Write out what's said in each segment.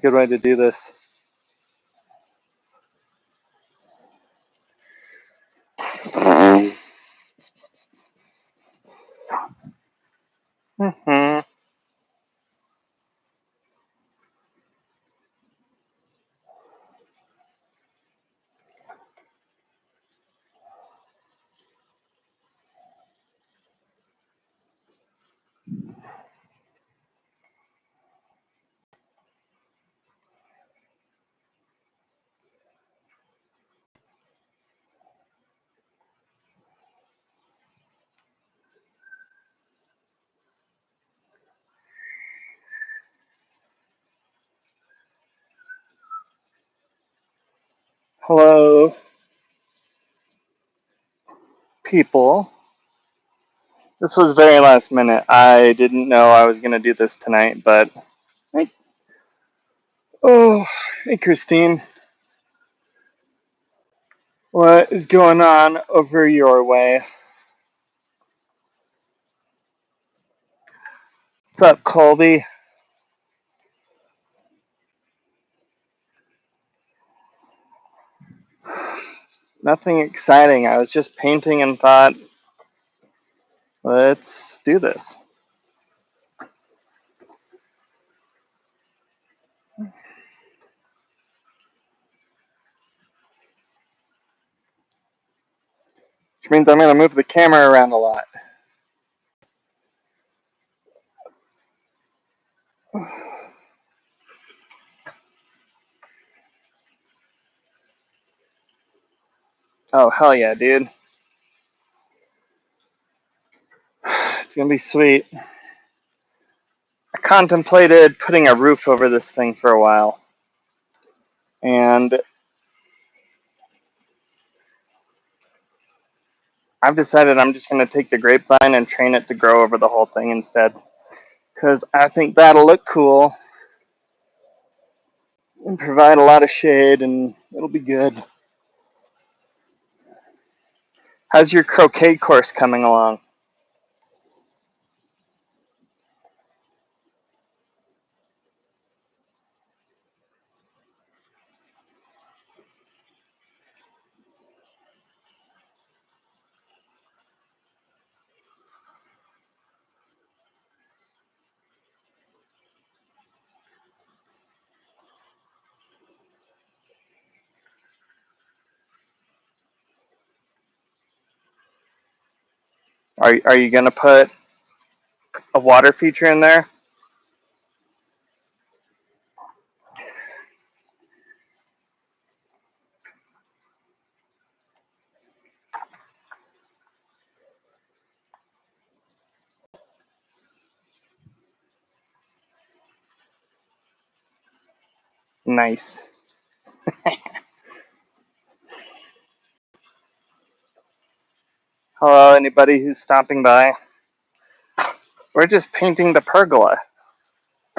good way to do this. Hmm. Hello, people. This was very last minute. I didn't know I was going to do this tonight, but hey, hey, Christine. What is going on over your way? What's up, Colby? Nothing exciting. I was just painting and thought, let's do this. Which means I'm going to move the camera around a lot. Oh, hell yeah, dude. It's going to be sweet. I contemplated putting a roof over this thing for a while. And I've decided I'm just going to take the grapevine and train it to grow over the whole thing instead. Because I think that'll look cool and provide a lot of shade, and it'll be good. How's your croquet course coming along? Are you going to put a water feature in there? Nice. Hello, anybody who's stopping by? We're just painting the pergola.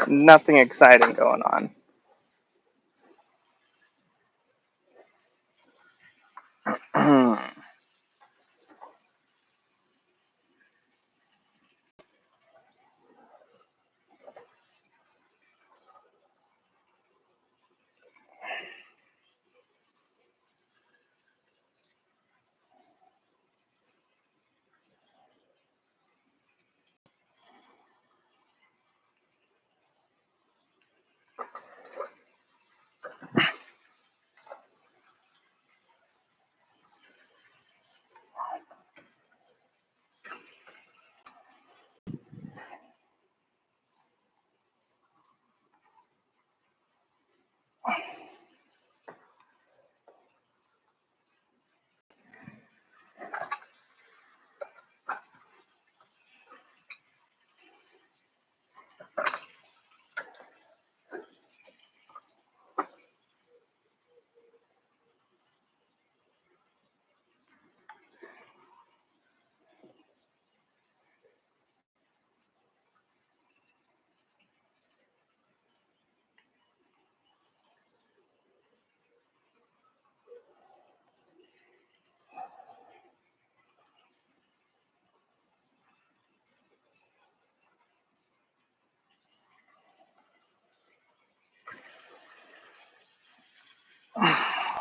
Nothing exciting going on.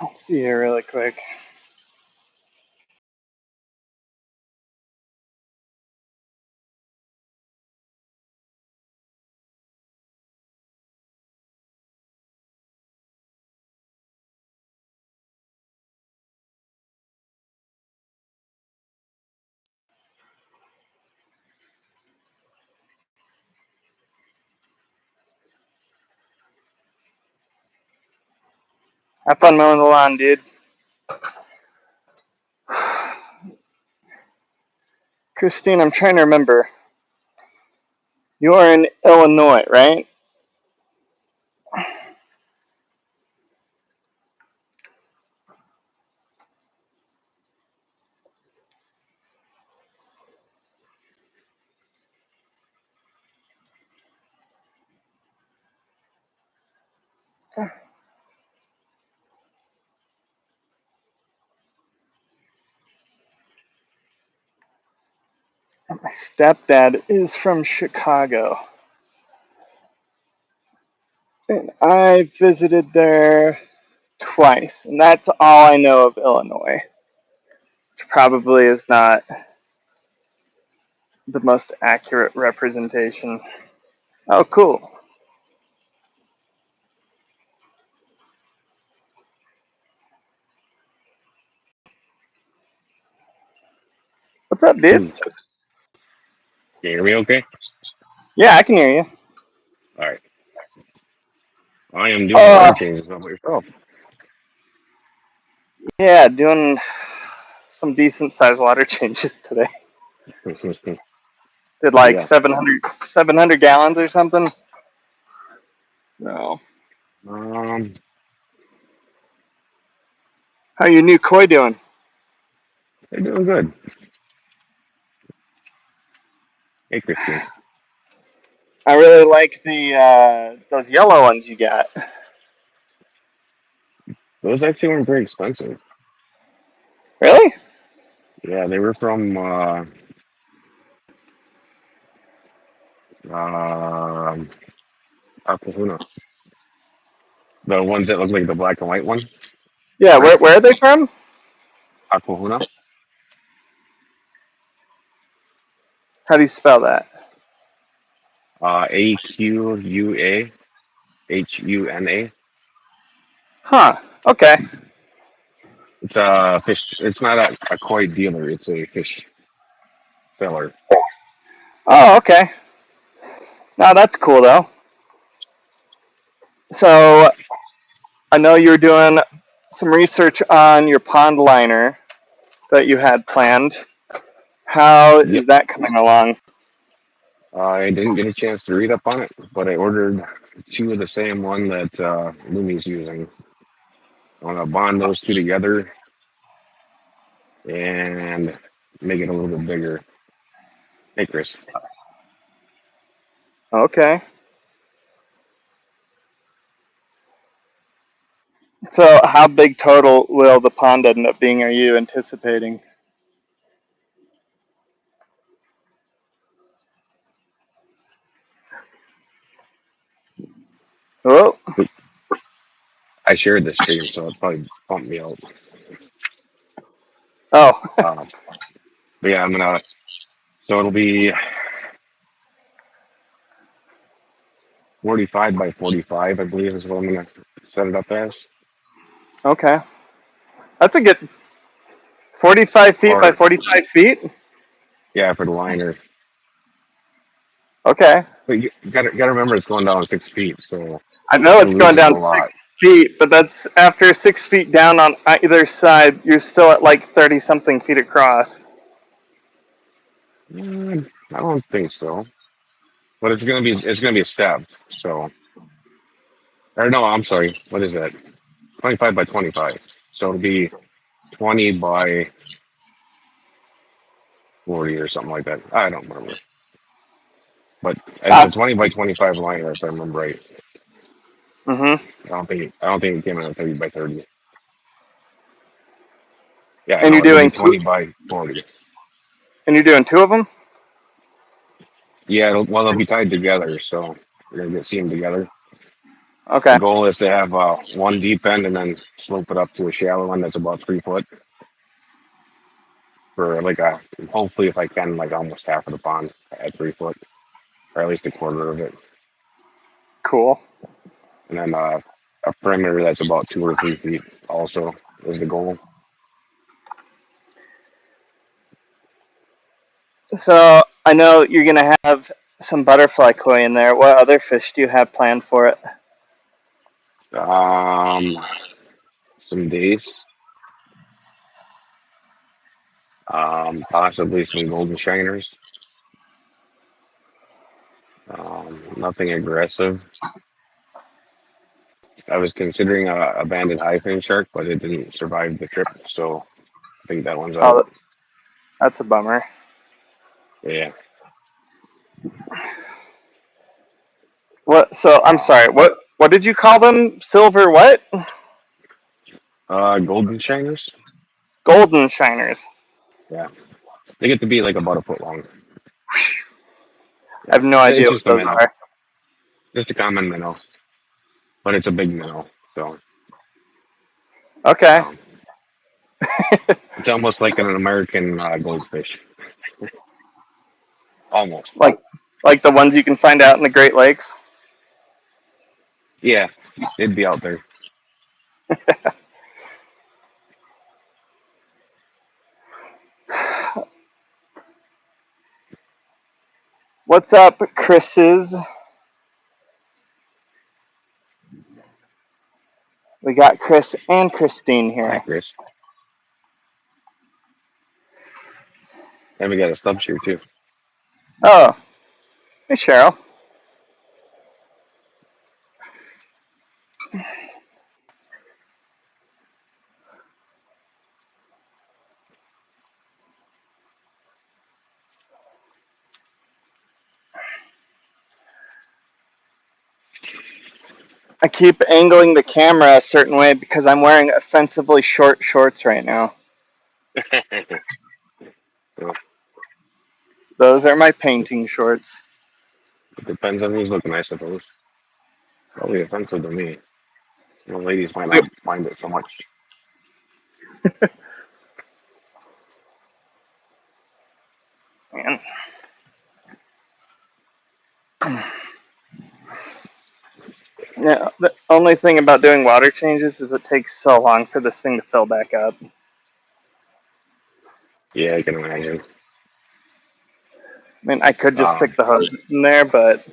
Let's see here really quick. Have fun mowing the lawn, dude. Christine, I'm trying to remember. You are in Illinois, right? My stepdad is from Chicago. And I visited there twice, and that's all I know of Illinois, which probably is not the most accurate representation. Oh, cool. What's up, dude? Can you hear me okay? Yeah, I can hear you. All right. I am doing Oh, water changes. How about yourself? yeah, doing some decent sized water changes today. Did like Yeah. 700 gallons or something. So, Um, how your new koi doing? they're doing good. Hey, Christine. I really like the those yellow ones you got. Those actually weren't very expensive. Really? Yeah, they were from Aquahuna. The ones that look like the black and white one, Yeah. right? Where are they from? Aquahuna. How do you spell that? Aquahuna. Huh. Okay. It's a fish. It's not a koi dealer. It's a fish seller. Oh, okay. Now that's cool though. So I know you were doing some research on your pond liner that you had planned. How Yep. is that coming along? I didn't get a chance to read up on it, but I ordered two of the same one that Lumi's using. I want to bond those two together and make it a little bit bigger. Hey, Chris. Okay. So how big total will the pond end up being? Are you anticipating? Oh. I shared the stream, so it probably bumped me out. Oh. Um, but yeah, so it'll be 45 by 45, I believe is what I'm gonna set it up as. Okay. That's a good 45 feet by Or 45 feet. yeah, for the liner. Okay. But you gotta remember it's going down 6 feet, so I know it it's going loses a down lot. 6 feet, but that's after 6 feet down on either side. You're still at like 30 something feet across. I don't think so. But it's gonna be a step. So or no, I'm sorry. What is that? 25 by 25. So it'll be 20 by 40 or something like that. I don't remember. But it's a That's 20 by 25 liner if I remember right. mm-hmm. I don't think it came out at 30 by 30. Yeah, And no, you're it'll be doing two. 20 by 40. And you're doing two of them. Yeah, well, they'll be tied together, so you're gonna see them together. Okay. The goal is to have one deep end and then slope it up to a shallow one that's about 3 foot for like a hopefully if I can like almost half of the pond at 3 foot or at least a quarter of it, Cool. and then a perimeter that's about 2 or 3 feet also is the goal. So I know you're gonna have some butterfly koi in there. What other fish do you have planned for it? Um, some days, possibly some golden shiners. Nothing aggressive. I was considering a banded high fin shark, but it didn't survive the trip, so I think that one's out. Oh, that's a bummer. Yeah. What? So I'm Uh, sorry. What did you call them? Silver what? golden shiners. Golden shiners. Yeah, they get to be like about a foot long. I Yeah, have no it's idea what just a those minnow, are. just a common minnow, but it's a big minnow, so Okay. um, it's almost like an American goldfish, almost. like like the ones you can find out in the Great Lakes. Yeah, it'd be out there. What's up, Chris's? We got Chris and Christine Hi, here. Chris. And we got a stub here too. Oh, hey Cheryl. I keep angling the camera a certain way because I'm wearing offensively short shorts right now. So, Those are my painting shorts. it depends on who's looking, I suppose. Probably offensive to me. Ladies might So, not mind it so much. man. Yeah, the only thing about doing water changes is it takes so long for this thing to fill back up. Yeah, I can imagine. I mean, I could just Um, stick the hose in there, but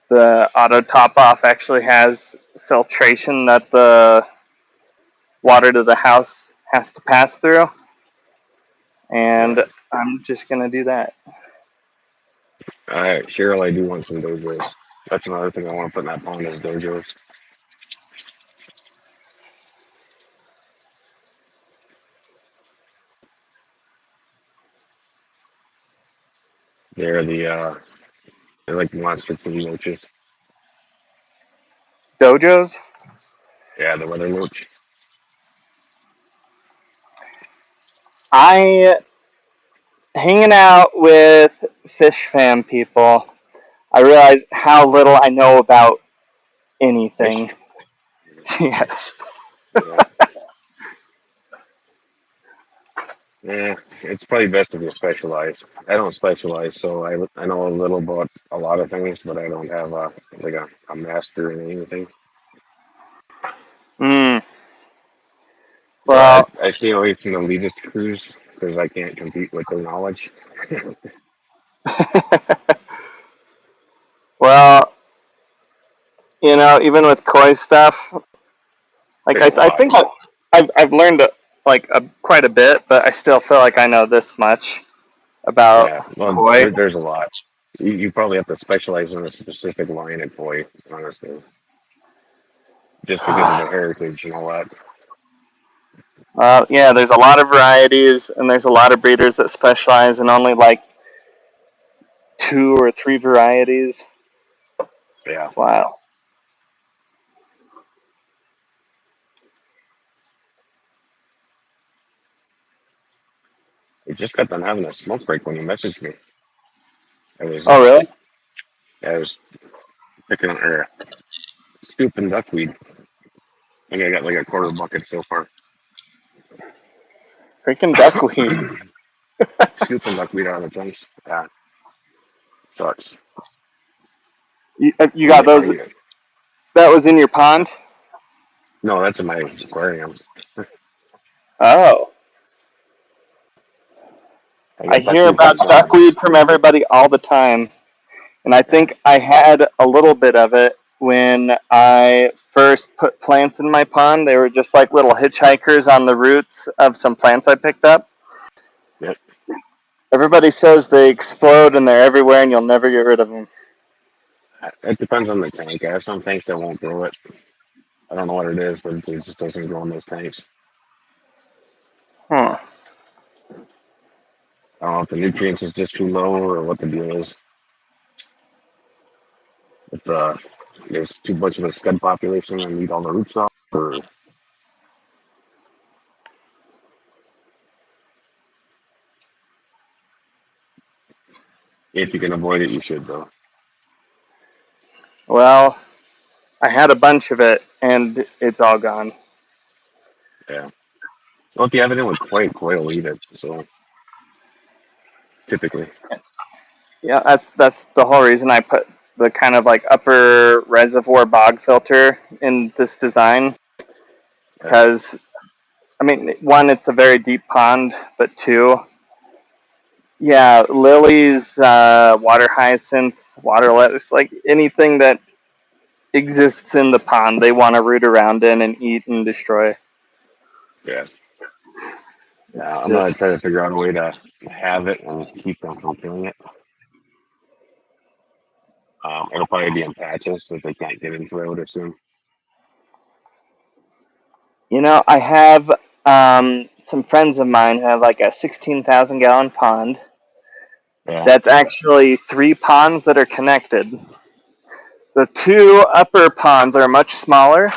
the auto top off actually has filtration that the water to the house has to pass through, yeah. and I'm just gonna do that. All right, Cheryl, I do want some dojos. That's another thing I want to put in that pond is dojos. They're the they're like monster food roaches. Dojos. Yeah, the weather roach. I hanging out with fish fan people. I realize how little I know about Fish. anything. Yes. Yeah. Yeah, it's probably best if you specialize. I don't specialize, so I know a little about a lot of things, but I don't have a master in anything. Hmm. So Well. I stay away from the elitist crews because I can't compete with their knowledge. Well, even with koi stuff, like There's I, a I lot. think I've learned quite a bit, but I still feel like I know this much about Yeah, well, koi. there's a lot. You probably have to specialize in a specific line at boy, honestly, just because of the heritage and all that. Yeah, there's a lot of varieties, and there's a lot of breeders that specialize in only like two or three varieties. Yeah, Wow. we just got done having a smoke break when you messaged me. I was Oh, really? I was picking or scoop and duckweed. I think I got like a quarter bucket so far. Freaking duckweed. Scoop and duckweed out of the tanks. Yeah, sucks. You I got get, I those? get. That was in your pond? No, that's in my aquarium. Oh. I I got hear duckweed about tanks on there. duckweed from everybody all the time. And I Yeah, think I had a little bit of it when I first put plants in my pond. They were just like little hitchhikers on the roots of some plants I picked up. yeah. Everybody says they explode and they're everywhere and you'll never get rid of them. It depends on the tank. I have some tanks that won't grow it. I don't know what it is, but it just doesn't grow in those tanks. Huh. I don't know if the nutrients is just too low or what the deal is. If there's too much of a scud population and eat all the roots off, or if you can avoid it, you should though. Well, I had a bunch of it and it's all gone. Yeah. Well, if you have it in with koi will eat it. So typically, Yeah, that's the whole reason I put the kind of like upper reservoir bog filter in this design yeah, because I mean, one, it's a very deep pond, but two, yeah, lilies, water hyacinth, water lettuce, like anything that exists in the pond, they want to root around in and eat and destroy. yeah. It's I'm gonna try to just, figure out a way to have it and keep them from killing it. It'll probably be in patches so they can't get into it, I would assume. I have some friends of mine who have like a 16,000 gallon pond. Yeah. That's actually three ponds that are connected. The two upper ponds are much smaller,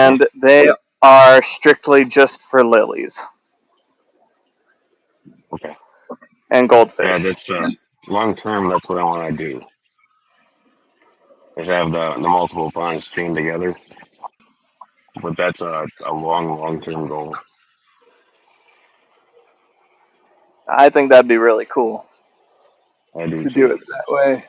Oh, and they are strictly just for lilies okay. and Yeah, goldfish. that's long term. That's what I want to do. Is have the multiple ponds chained together, but that's a long term goal. I think that'd be really cool I do to do too. it that way.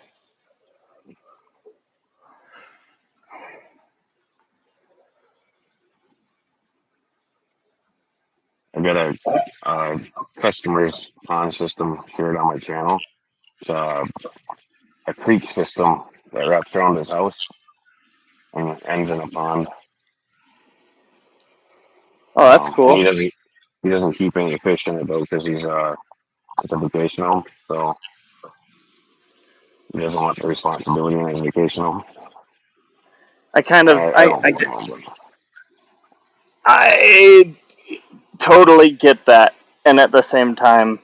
I've got a customer's pond system shared on my channel. It's a creek system that wraps around his house and ends in a pond. Oh, that's And cool. he doesn't keep any fish in it though because he's it's a vacation home, so he doesn't want the responsibility in his vacation home. I kind of, I don't blame him, but I totally get that, and at the same time,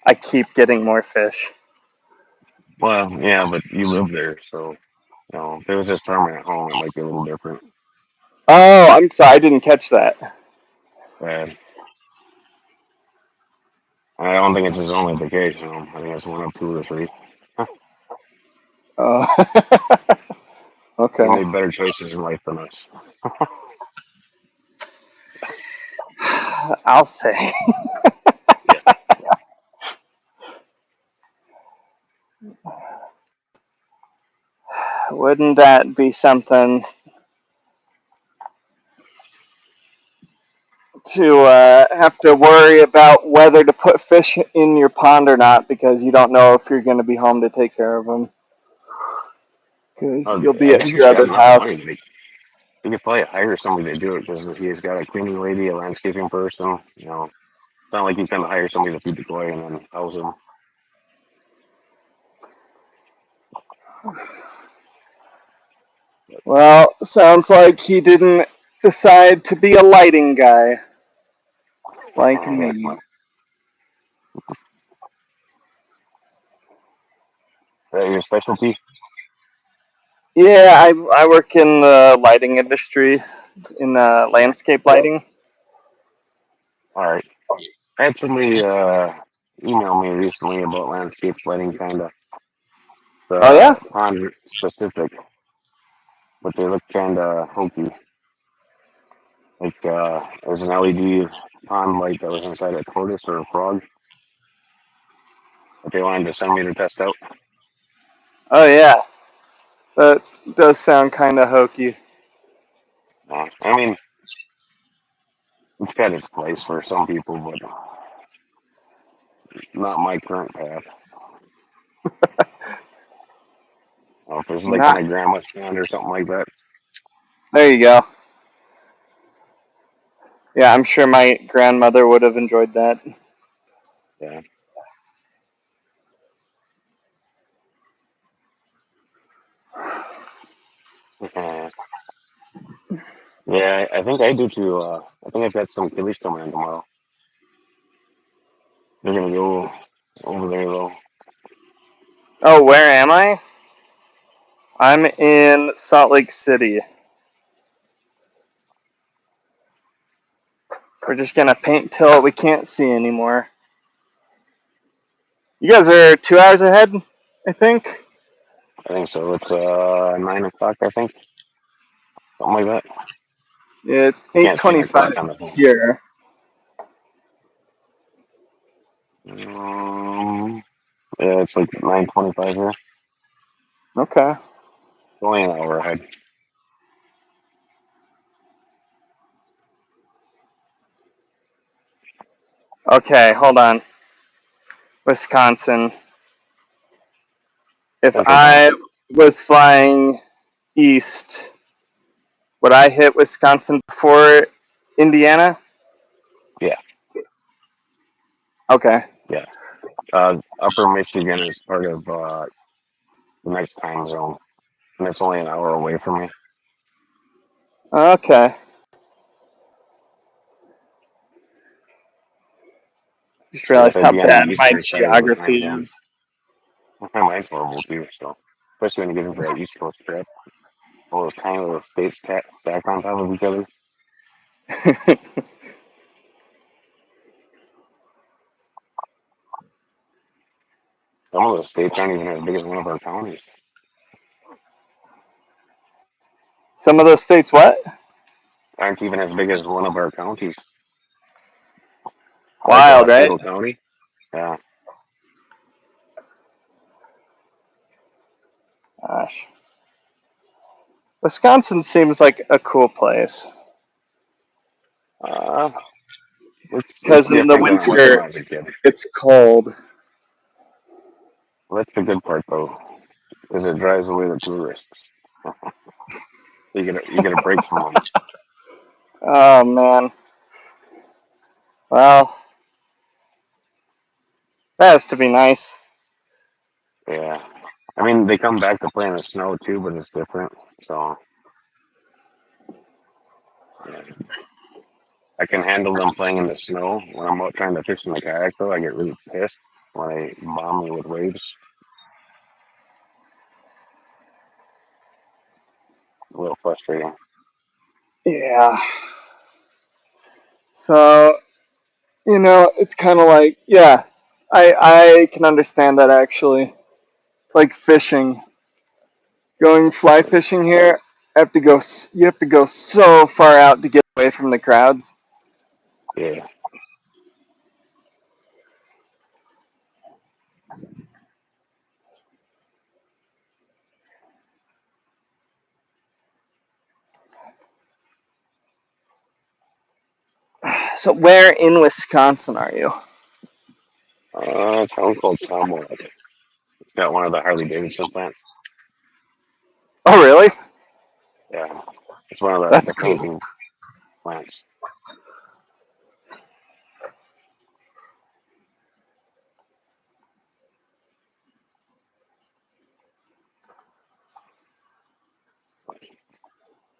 I keep getting more fish. well, yeah, but you live there, so if it was his permanent home, it might be a little different. Oh, I'm sorry, I didn't catch that. And I don't think it's his only vacation home. I think it's one of two or three. Oh, He okay. made better choices in life than us. I'll say. Yeah. Wouldn't that be something to have to worry about whether to put fish in your pond or not because you don't know if you're going to be home to take care of them because you'll be I at think your he's got other enough money house. to he could probably hire somebody to do it because he's got a cleaning lady, a landscaping person. It's not like he's going to hire somebody to feed the koi and then house him. Well, sounds like he didn't decide to be a lighting guy like Is me. that your specialty? Yeah, I work in the lighting industry, in Yeah. landscape lighting. All right. I had somebody email me recently about landscape lighting, kind of. It's Oh, yeah? pond specific. but they look kind of hokey. Like there's an LED pond light that was inside a tortoise or a frog that they wanted to send me to test out. Oh yeah, that does sound kind of hokey. I mean, it's got its place for some people, but not my current path. If there's like in Not a grandma's pond or something like that, there. You go. Yeah, I'm sure my grandmother would have enjoyed that. yeah. Yeah, I think I do too. I think I've got some kiddies coming in tomorrow. They're gonna go over there though. Oh, where am I? I'm in Salt Lake City. We're just gonna paint till we can't see anymore. You guys are 2 hours ahead, I think. I think so. It's 9 o'clock, I think, something like that. It's I can't see my 8:25 clock on the phone. here. Um, yeah, it's like 9:25 here. Okay. It's only an hour ahead. Okay, hold on. Wisconsin. If Central time. I was flying east, would I hit Wisconsin before Indiana? Yeah, Okay. yeah. Upper Michigan is part of the next time zone, and it's only an hour away from me. Okay. Just I guess realized I'd how be on the bad my eastern side of the time geography zone. is. Mine's horrible too, so especially when you get into that East Coast trip. All those tiny little states stacked on top of each other. Some of those states aren't even as big as one of our counties. Some of those states, what? Aren't even as big as one of our counties. Like Wild, a right? single county. Yeah. Gosh. Wisconsin seems like a cool place. Uh, it's Because in the different than it was when winter, I was a kid. it's cold. Well, that's the good part though, because it drives away the tourists. You get a break from them. Oh, man. Well, that has to be nice. Yeah. I mean, they come back to play in the snow too, but it's different. So yeah. I can handle them playing in the snow. When I'm out trying to fish in the kayak, though, I get really pissed when they bomb me with waves. A little frustrating. Yeah. So, it's kind of like, yeah, I can understand that actually. It's like fishing. Going fly fishing here, you have to go so far out to get away from the crowds. Yeah. So, where in Wisconsin are you? A town called Tomwood. It's got one of the Harley Davidson plants. Oh, really? Yeah. It's one of That's the cool. painting plants.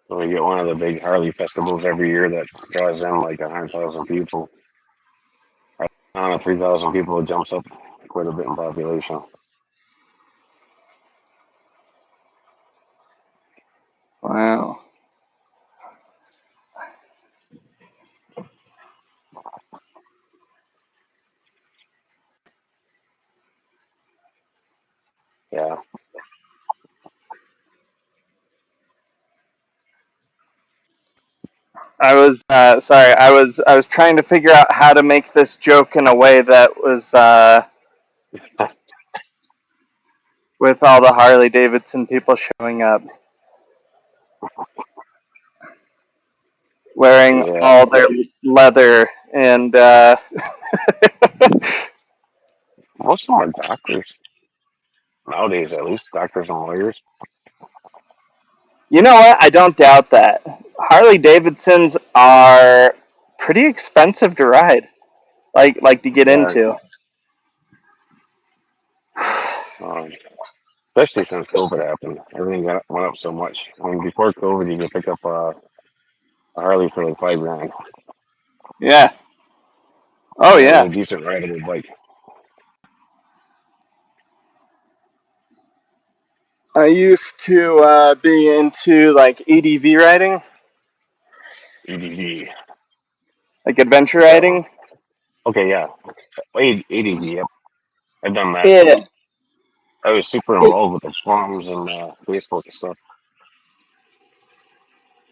So we get one of the big Harley festivals every year that draws in like 100,000 people. On 3,000 people, it jumps up quite a bit in population. Wow. Yeah. I was sorry. I was trying to figure out how to make this joke in a way that was with all the Harley Davidson people showing up, wearing Yeah, all their leather, and most of them are doctors nowadays, at least doctors and lawyers. you know what? I don't doubt that. Harley Davidsons are pretty expensive to ride, like to get Yeah, into. um, especially since COVID happened, everything went up so much. I mean, before COVID, you could pick up a Harley for like 5 grand, Yeah. Oh and a yeah. really decent rideable bike. I used to be into like ADV riding, ADV. like adventure So riding. okay, yeah, ADV. Yep, I've done that. Yeah. I was super It, involved with the forums and Facebook and stuff.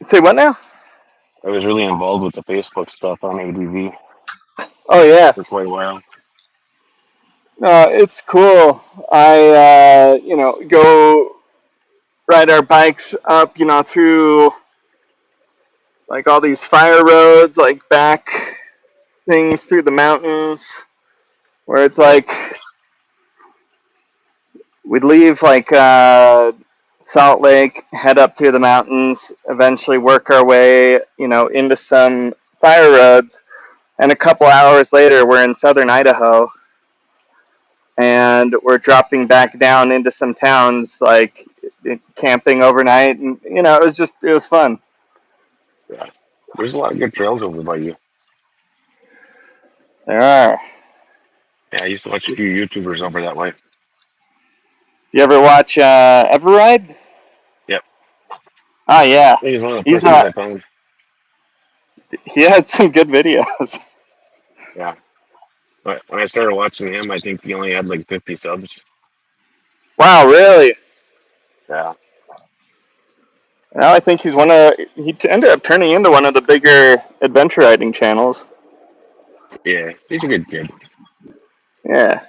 say what now? I was really involved with the Facebook stuff on ADV Oh yeah. for quite a while. It's cool. I go ride our bikes up, through like all these fire roads, like back things through the mountains, where it's Yeah, like we'd leave like Salt Lake, head up through the mountains, eventually work our way, into some fire roads, and a couple hours later, we're in southern Idaho, and we're dropping back down into some towns, like camping overnight, and it was fun. yeah. There's a lot of good trails over by you. There are. Yeah, I used to watch a few YouTubers over that way. You ever watch Everride? Yep, Oh yeah, he's one of the he's first ones I found. he had some good videos. Yeah, but when I started watching him, I think he only had like 50 subs. Wow, really? Yeah, Now I think he ended up turning into one of the bigger adventure riding channels. yeah, he's a good kid. Yeah,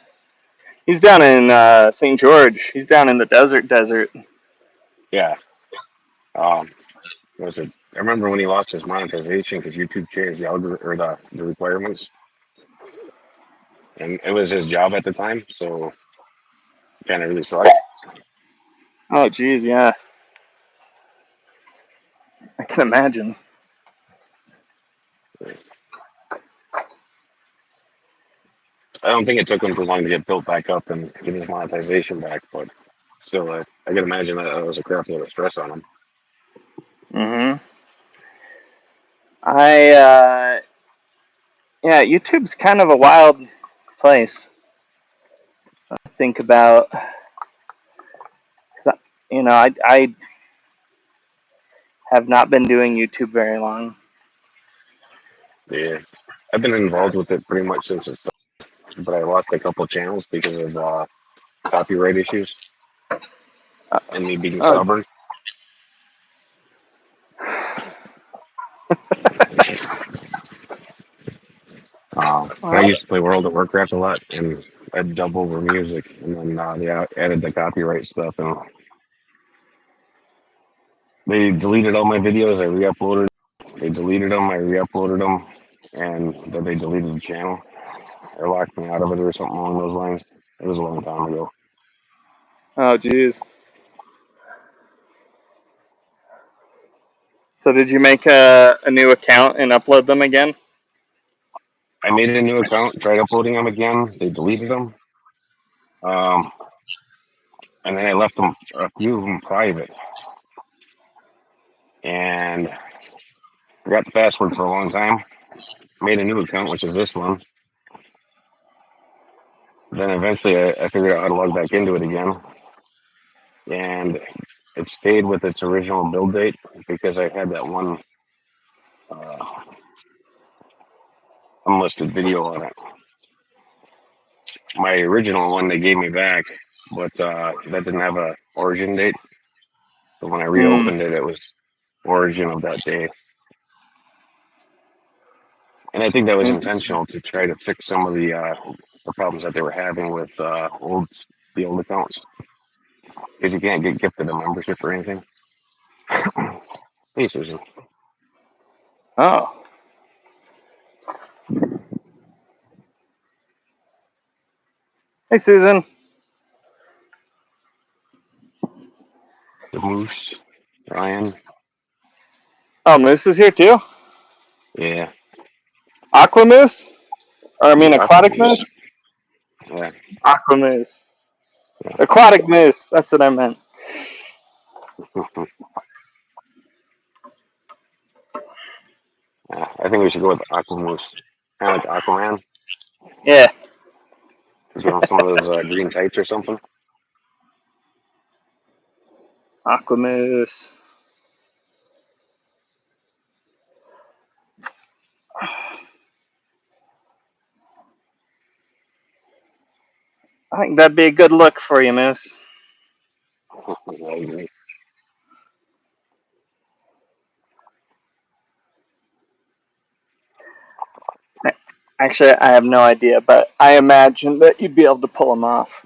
he's down in St. George. He's down in the desert. Yeah. Um, what was it? I remember when he lost his monetization because YouTube changed the algorithm or the requirements, and it was his job at the time, so it kind of really sucked. Oh geez, yeah, I can imagine. I don't think it took him too long to get built back up and get his monetization back, but still, I can imagine that was a crap load of stress on him. Hmm. I Yeah, YouTube's kind of a wild place. To think about, 'cause I have not been doing YouTube very long. Yeah, I've been involved with it pretty much since it started, but I lost a couple channels because of copyright issues Uh, and me being oh, stubborn. I well, used to play World of Warcraft a lot, and I'd dub over music, and then they added the copyright stuff, and they deleted all my videos. I re-uploaded. They deleted them. I re-uploaded them, and then they deleted the channel or locked me out of it or something along those lines. It was a long time ago. oh, geez. So did you make a new account and upload them again? I made a new account, tried uploading them again. They deleted them, um, and then I left them a few of them private, and forgot the password for a long time. Made a new account, which is this one. Then eventually I figured out how to log back into it again, and it stayed with its original build date because I had that one uh, unlisted video on it. My original one they gave me back, but that didn't have a origin date. So when I Hmm. reopened it, it was origin of that day. And I think that was Interesting. intentional to try to fix some of the problems that they were having with the old accounts because you can't get gifted a membership or anything. Hey, Susan. Oh, hey Susan. The Moose, Ryan. Oh, Moose is here too. Yeah, Aqua Moose, or I mean yeah, Aqua aquatic Moose. moose. Yeah, Aqua Moose. yeah. Aquatic moose. That's what I meant. Yeah, I think we should go with Aqua Moose. Kind of like Aquaman. Yeah, Give him some of those green tights or something. Aqua Moose. I think that'd be a good look for you, Moose. Actually, I have no idea, but I imagine that you'd be able to pull them off.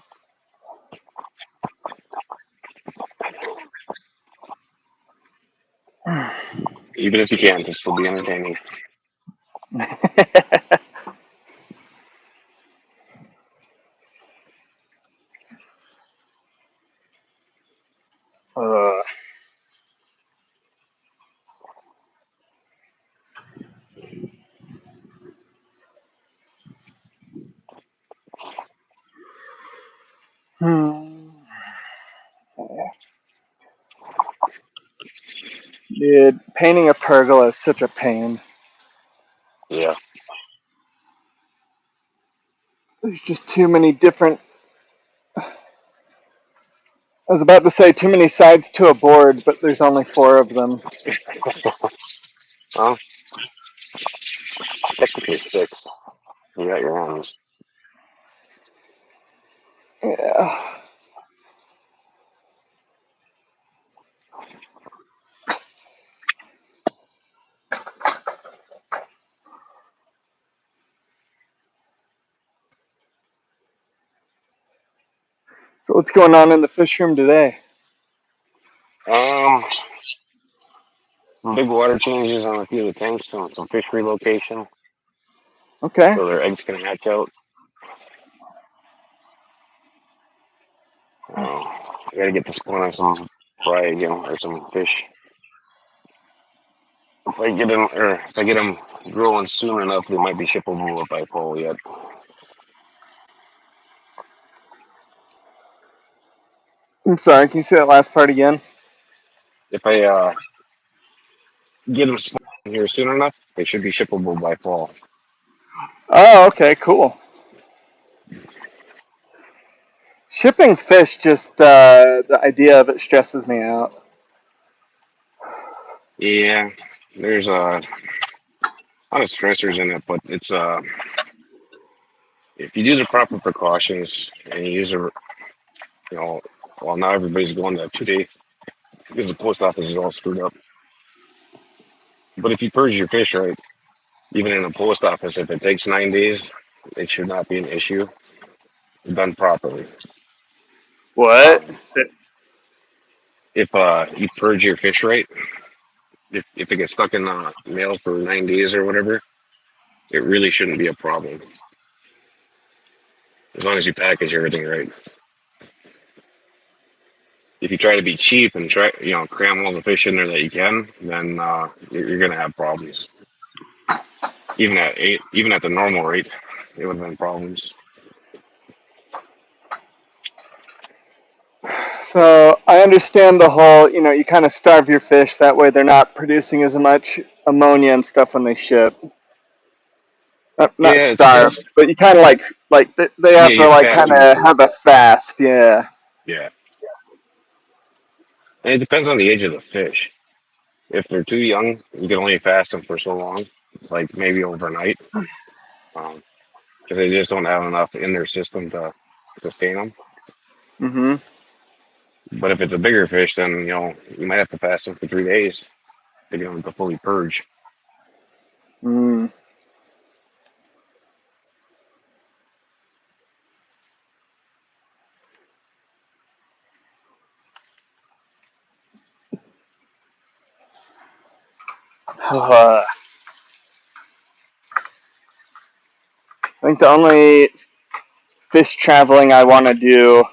Even if you can't, it'll still be entertaining. uh, hmm. Dude, painting a pergola is such a pain. Yeah, There's just too many different. I was about to say too many sides to a board, but there's only four of them. well, technically six. You got your arms. Yeah. So what's going on in the fish room today? Um, some big water changes on a few of the tanks, some fish relocation, Okay. so their eggs can hatch out. I gotta get this going on some fry again or some fish. If I get them growing soon enough, they might be shippable if I fall yet. I'm sorry. Can you say that last part again? If I get them here soon enough, they should be shippable by fall. Oh, okay. Cool. Shipping fish, just the idea of it stresses me out. Yeah, there's a lot of stressors in it, but it's if you do the proper precautions and you use a you know well now everybody's going to 2 day because the post office is all screwed up. But if you purge your fish right, even in the post office, if it takes 9 days, it should not be an issue done properly. What? Um, if you purge your fish right, if it gets stuck in the mail for 9 days or whatever, it really shouldn't be a problem as long as you package everything right. If you try to be cheap and try cram all the fish in there that you can, then you're gonna have problems. Even at the normal rate, it would have been problems. So I understand the whole, you kind of starve your fish. That way they're not producing as much ammonia and stuff when they ship. Not Yeah, it's starve, but you kind of like they yeah, have to you like fast kind them of for have a fast. Yeah. yeah, and it depends on the age of the fish. If they're too young, you can only fast them for so long, like maybe overnight, because they just don't have enough in their system to sustain them. Mm-hmm. But if it's a bigger fish, then you might have to fast them for 3 days to get them to fully purge. Mm. I think the only fish traveling I want to do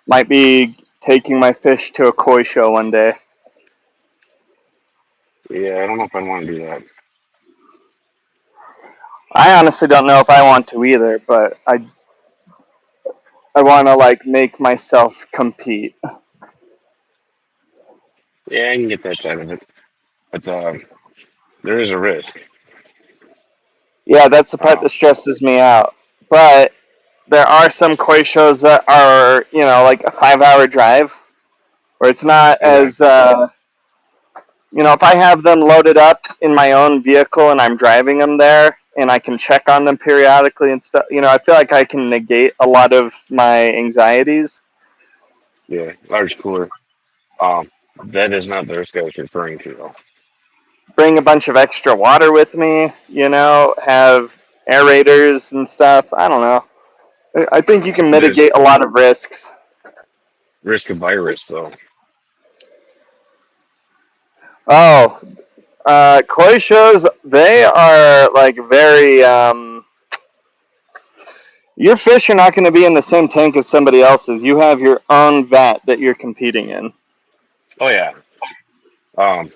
might be taking my fish to a koi show one day. Yeah, I don't know if I want to do that. I honestly don't know if I want to either, but I want to like make myself compete. Yeah, I can get that side of it, but there is a risk. Yeah, that's the part Um, that stresses me out. But there are some koi shows that are, like a 5 hour drive where it's not okay. as, if I have them loaded up in my own vehicle and I'm driving them there and I can check on them periodically and stuff, I feel like I can negate a lot of my anxieties. Yeah, large cooler. Um, that is not the risk I was referring to, though. Bring a bunch of extra water with me, have aerators and stuff. I don't know. I think you can There's mitigate a lot of risks. risk of virus, though. Oh, koi shows, they are like very, your fish are not going to be in the same tank as somebody else's. You have your own vat that you're competing in. Oh yeah. Um,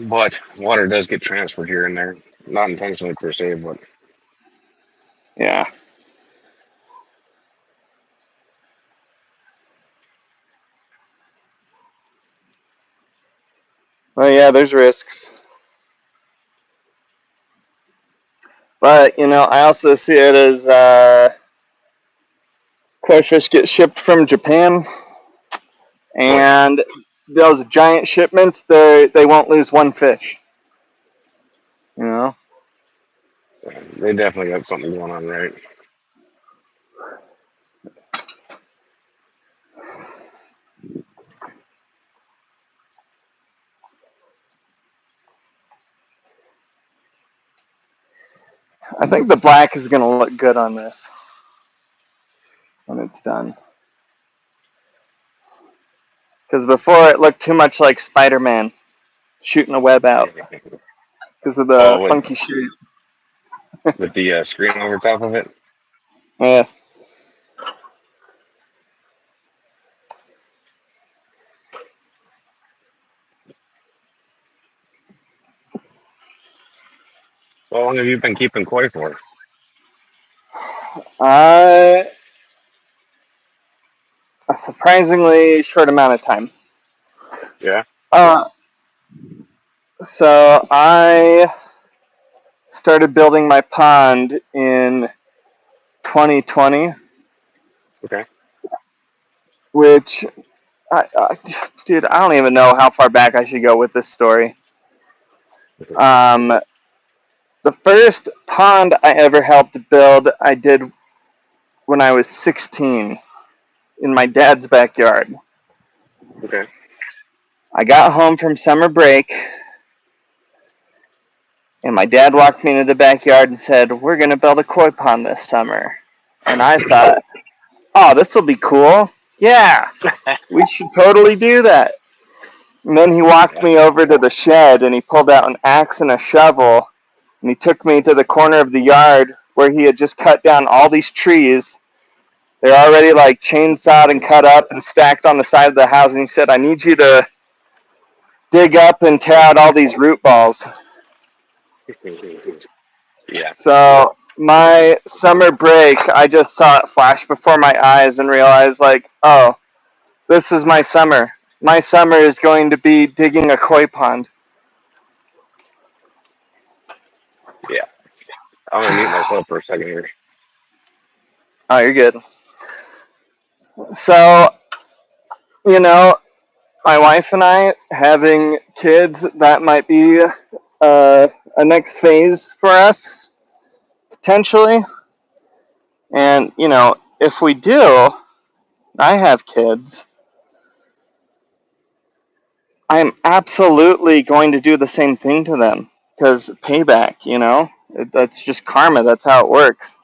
but water does get transferred here and there, not intentionally per se, but Yeah. Well, yeah, there's risks. But, I also see it as koi fish get shipped from Japan, oh yeah, and those giant shipments, they won't lose one fish. You know? they definitely got something going on, right? I think the black is going to look good on this when it's done. Because before it looked too much like Spider-Man shooting a web out because of the Oh, funky shape. with the screen over top of it. Yeah. So how long have you been keeping koi for? A surprisingly short amount of time. Yeah. Uh, so I started building my pond in 2020, Okay. which, dude, I don't even know how far back I should go with this story. Um, the first pond I ever helped build, I did when I was 16 in my dad's backyard. Okay. I got home from summer break, and my dad walked me into the backyard and said, "We're going to build a koi pond this summer." And I thought, "Oh, this will be cool. Yeah, we should totally do that." And then he walked Yeah. me over to the shed and he pulled out an axe and a shovel and he took me to the corner of the yard where he had just cut down all these trees. They're already like chainsawed and cut up and stacked on the side of the house. And he said, "I need you to dig up and tear out all these root balls." Yeah. So my summer break, I just saw it flash before my eyes and realized, like, oh, this is my summer. My summer is going to be digging a koi pond. Yeah. I'm gonna mute myself for a second here. Oh, you're good. So, you know, my wife and I having kids, that might be a next phase for us, potentially. And, if we do, I have kids, I'm absolutely going to do the same thing to them because payback, that's just karma. That's how it works.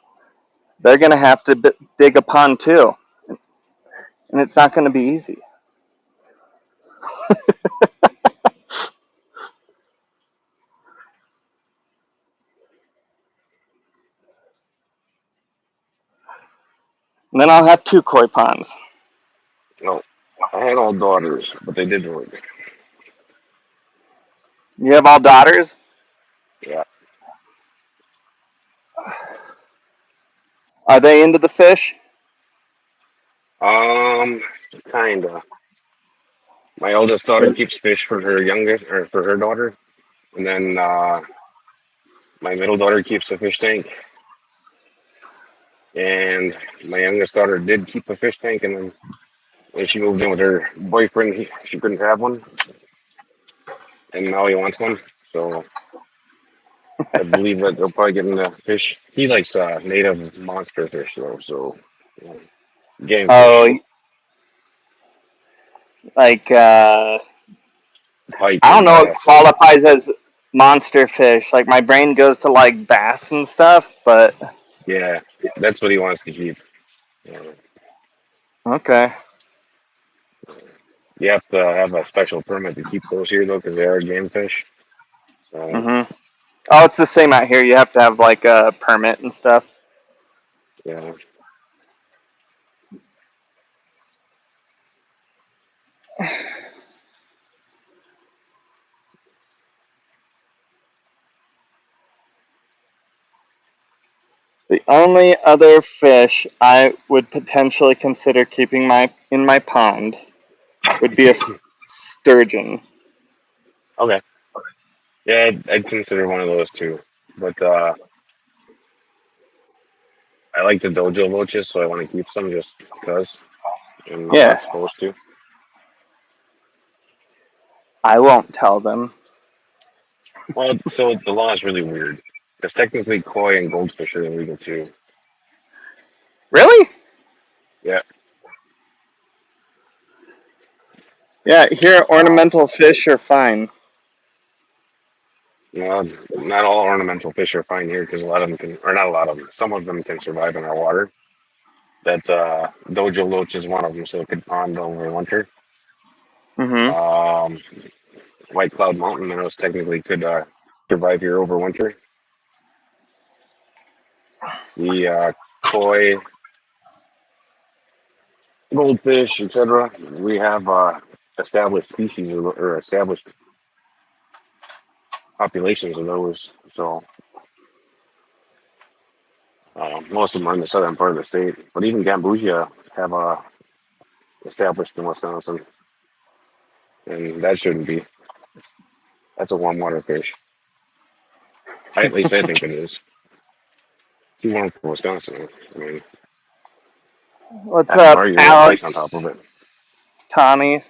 They're going to have to dig a pond too, and it's not going to be easy. And then I'll have two koi ponds. No, I had all daughters, but they did work. You have all daughters? Yeah. Are they into the fish? Um, kinda. My oldest daughter keeps fish for her youngest, or for her daughter, and then my middle daughter keeps a fish tank, and my youngest daughter did keep a fish tank, and then when she moved in with her boyfriend, she couldn't have one, and now he wants one. So I believe that they'll probably get into fish. He likes native monster fish though, so you know, game fish, Oh, like pike I don't and know what bass, and qualifies as monster fish. Like my brain goes to like bass and stuff, but yeah, that's what he wants to keep. Uh, okay. you have to have a special permit to keep those here though, because they are game fish. So Mhm. Oh, it's the same out here. You have to have like a permit and stuff. yeah, The only other fish I would potentially consider keeping my in my pond would be a sturgeon. okay, yeah, I'd consider one of those too. But I like the dojo loaches, so I want to keep some just because, and I'm Yeah, not supposed to. I won't tell them. Well, so the law is really weird because technically koi and goldfish are illegal too. Really? Yeah, Yeah, here uh, ornamental fish are fine. well, not all ornamental fish are fine here because a lot of them can, or not a lot of them, some of them can survive in our water. That dojo loach is one of them, so it could pond over winter. Mhm. Um, White Cloud Mountain minnows technically could survive here over winter. The koi, goldfish, etc. We have established species or established populations of those. So most of them are in the southern part of the state. But even Gambusia have established in Wisconsin, and that shouldn't be. That's a warm water fish. At least I think it is. Too warm for Wisconsin. I mean, What's have some up, arguing with ice on top Alex? of it. Tommy?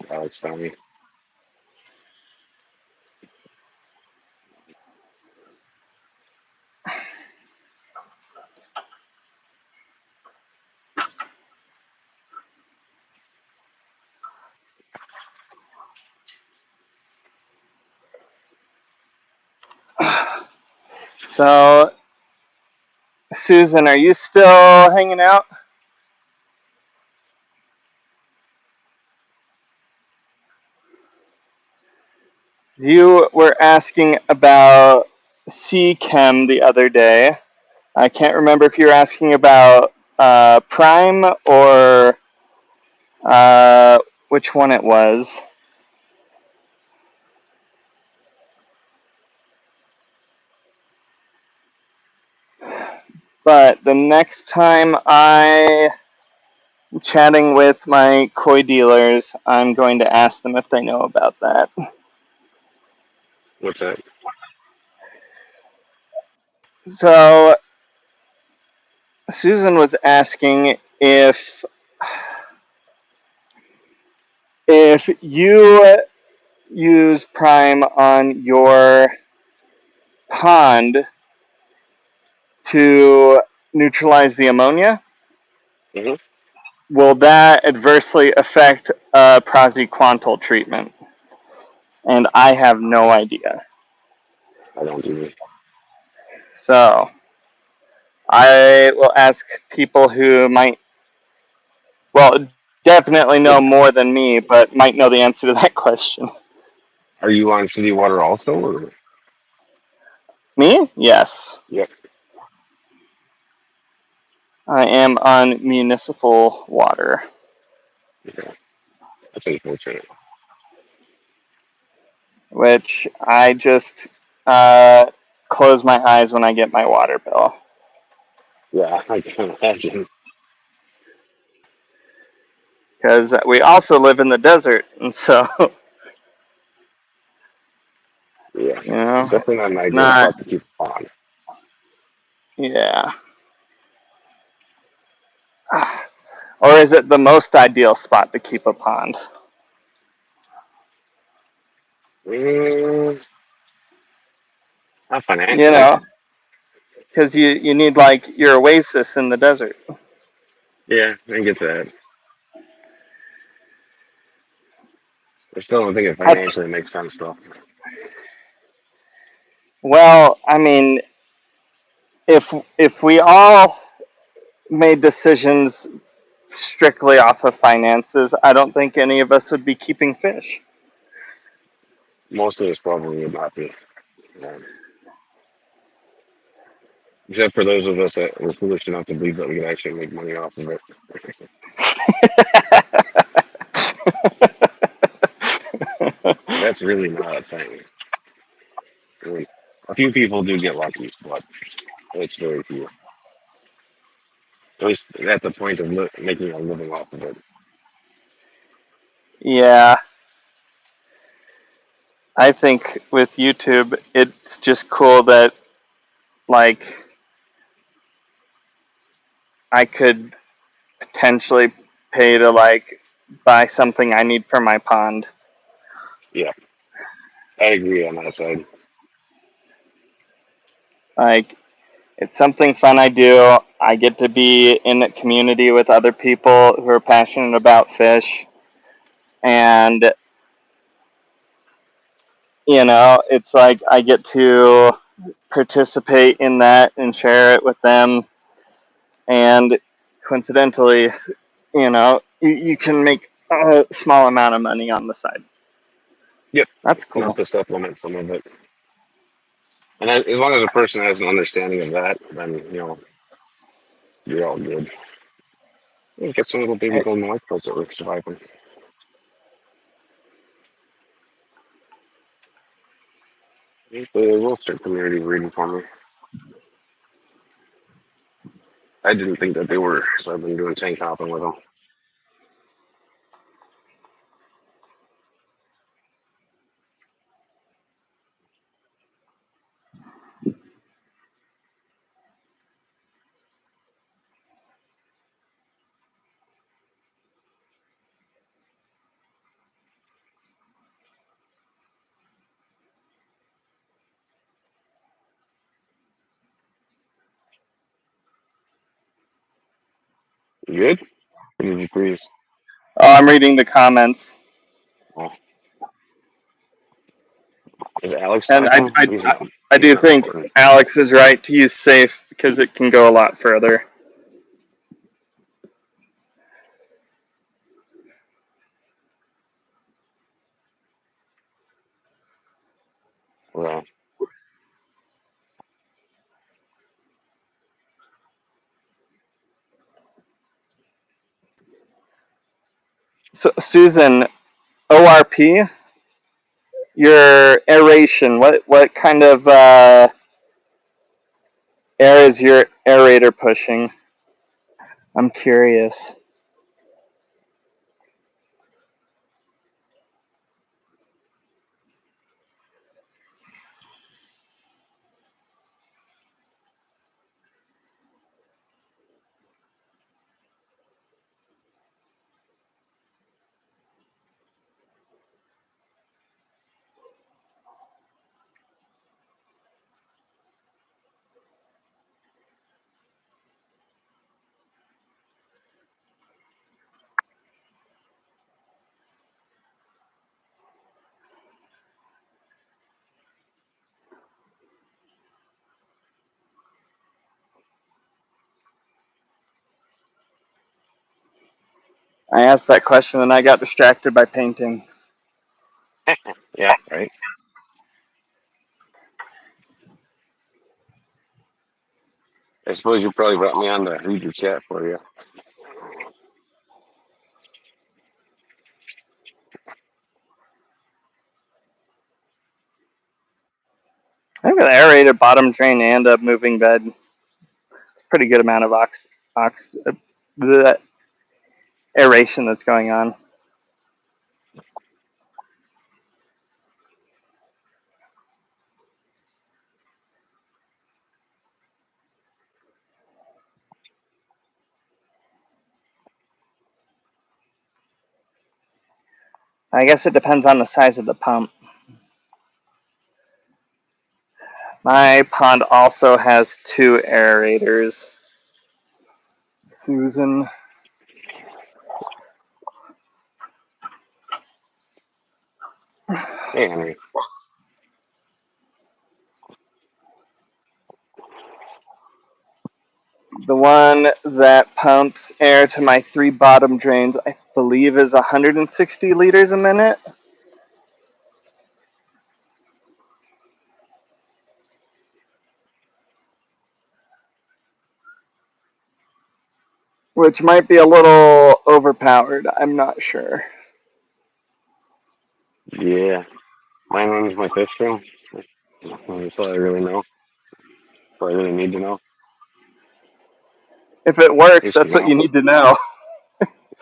Alex tell me. So, Susan, are you still hanging out? You were asking about sea chem the other day. I can't remember if you were asking about Prime or uh, which one it was. But the next time I'm chatting with my koi dealers, I'm going to ask them if they know about that. What's that? So Susan was asking if you use Prime on your pond to neutralize the ammonia, Hmm. will that adversely affect praziquantel treatment? And I have no idea. I don't do it. So I will ask people who might, well, definitely know Wait, more than me, but might know the answer to that question. are you on city water also? Or? Me? Yes. Yep. I am on municipal water, Yeah, that's unfortunate. which I just uh, close my eyes when I get my water bill. Yeah, I can imagine. Because we also live in the desert, and so, Yeah, you know, definitely not an it's ideal not, spot to keep on. yeah. Or is it the most ideal spot to keep a pond? Mm, not You financially. know, because you need like your oasis in the desert. Yeah, I can get that. I still don't think it I financially makes sense though. well, I mean, if we all made decisions strictly off of finances, I don't think any of us would be keeping fish. Most of us probably would not be. Um, Except for those of us that were foolish enough to believe that we could actually make money off of it. That's really not a thing. I mean, a few people do get lucky, but it's very few. At least at the point of making a living off of it. Yeah, I think with YouTube, it's just cool that like I could potentially pay to like buy something I need for my pond. Yeah, I agree on that side. Like it's something fun I do. I get to be in a community with other people who are passionate about fish, and it's like I get to participate in that and share it with them. And coincidentally, you can make a small amount of money on the side. Yep, That's enough cool. to supplement some of it. And as long as a person has an understanding of that, then you're all good. Get some little baby golden whitetails that were surviving. They will start community reading for me. I didn't think that they were, so I've been doing tank hopping with them. You good? Or did you freeze? Oh, I'm reading the comments, Oh, is Alex and talking? He's not. I He's do not think important. Alex is right to use safe because it can go a lot further. Well, So, Susan, ORP, your aeration, what kind of air is your aerator pushing? I'm curious. I asked that question and I got distracted by painting. yeah, right. I suppose you probably brought me on to read your chat for you. I think with aerated bottom drain and a moving bed, pretty good amount of ox the aeration that's going on. I guess it depends on the size of the pump. My pond also has two aerators. Susan. Hey, Henry. The one that pumps air to my three bottom drains, I believe, is 160 liters a minute. Which might be a little overpowered. I'm not sure. Yeah, my name's my fish string. That's all I really know. All I really need to know. If it works, Used to that's what know. you need to know.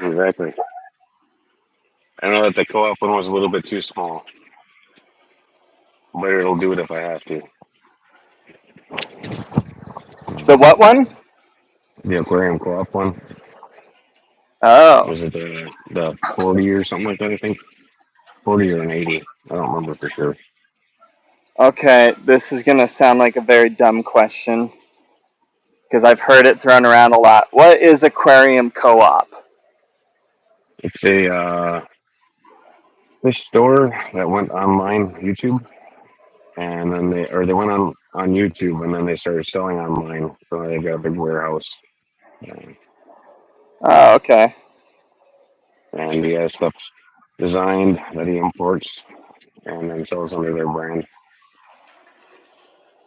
Exactly. I know that the co-op one was a little bit too small, but it'll do it if I have to. The what one? The aquarium co-op one Oh, was it the 40 or something like that? I think 40 or an 80. I don't remember for sure. okay. This is going to sound like a very dumb question because I've heard it thrown around a lot. What is aquarium co-op? It's a fish store that went online YouTube, and then they went on YouTube, and then they started selling online. So they got a big warehouse, Oh, okay. and he has stuff designed that he imports and then sells under their brand.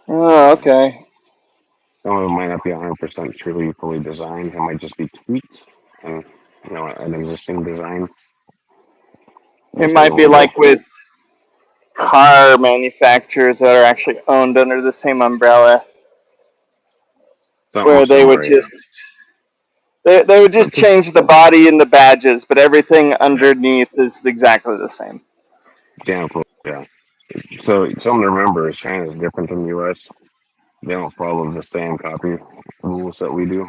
Oh, okay. Some of them might not be 100% truly fully designed. It might just be tweaked and an existing design. It That's where might be they'll go. like with car manufacturers that are actually owned under the same umbrella, Something where they would similar, yeah. just they would just Something, change the body and the badges, but everything yeah. underneath is exactly the same. Damn cool, yeah. So something to remember is China is different than the U.S. They don't follow the same copy rules that we do.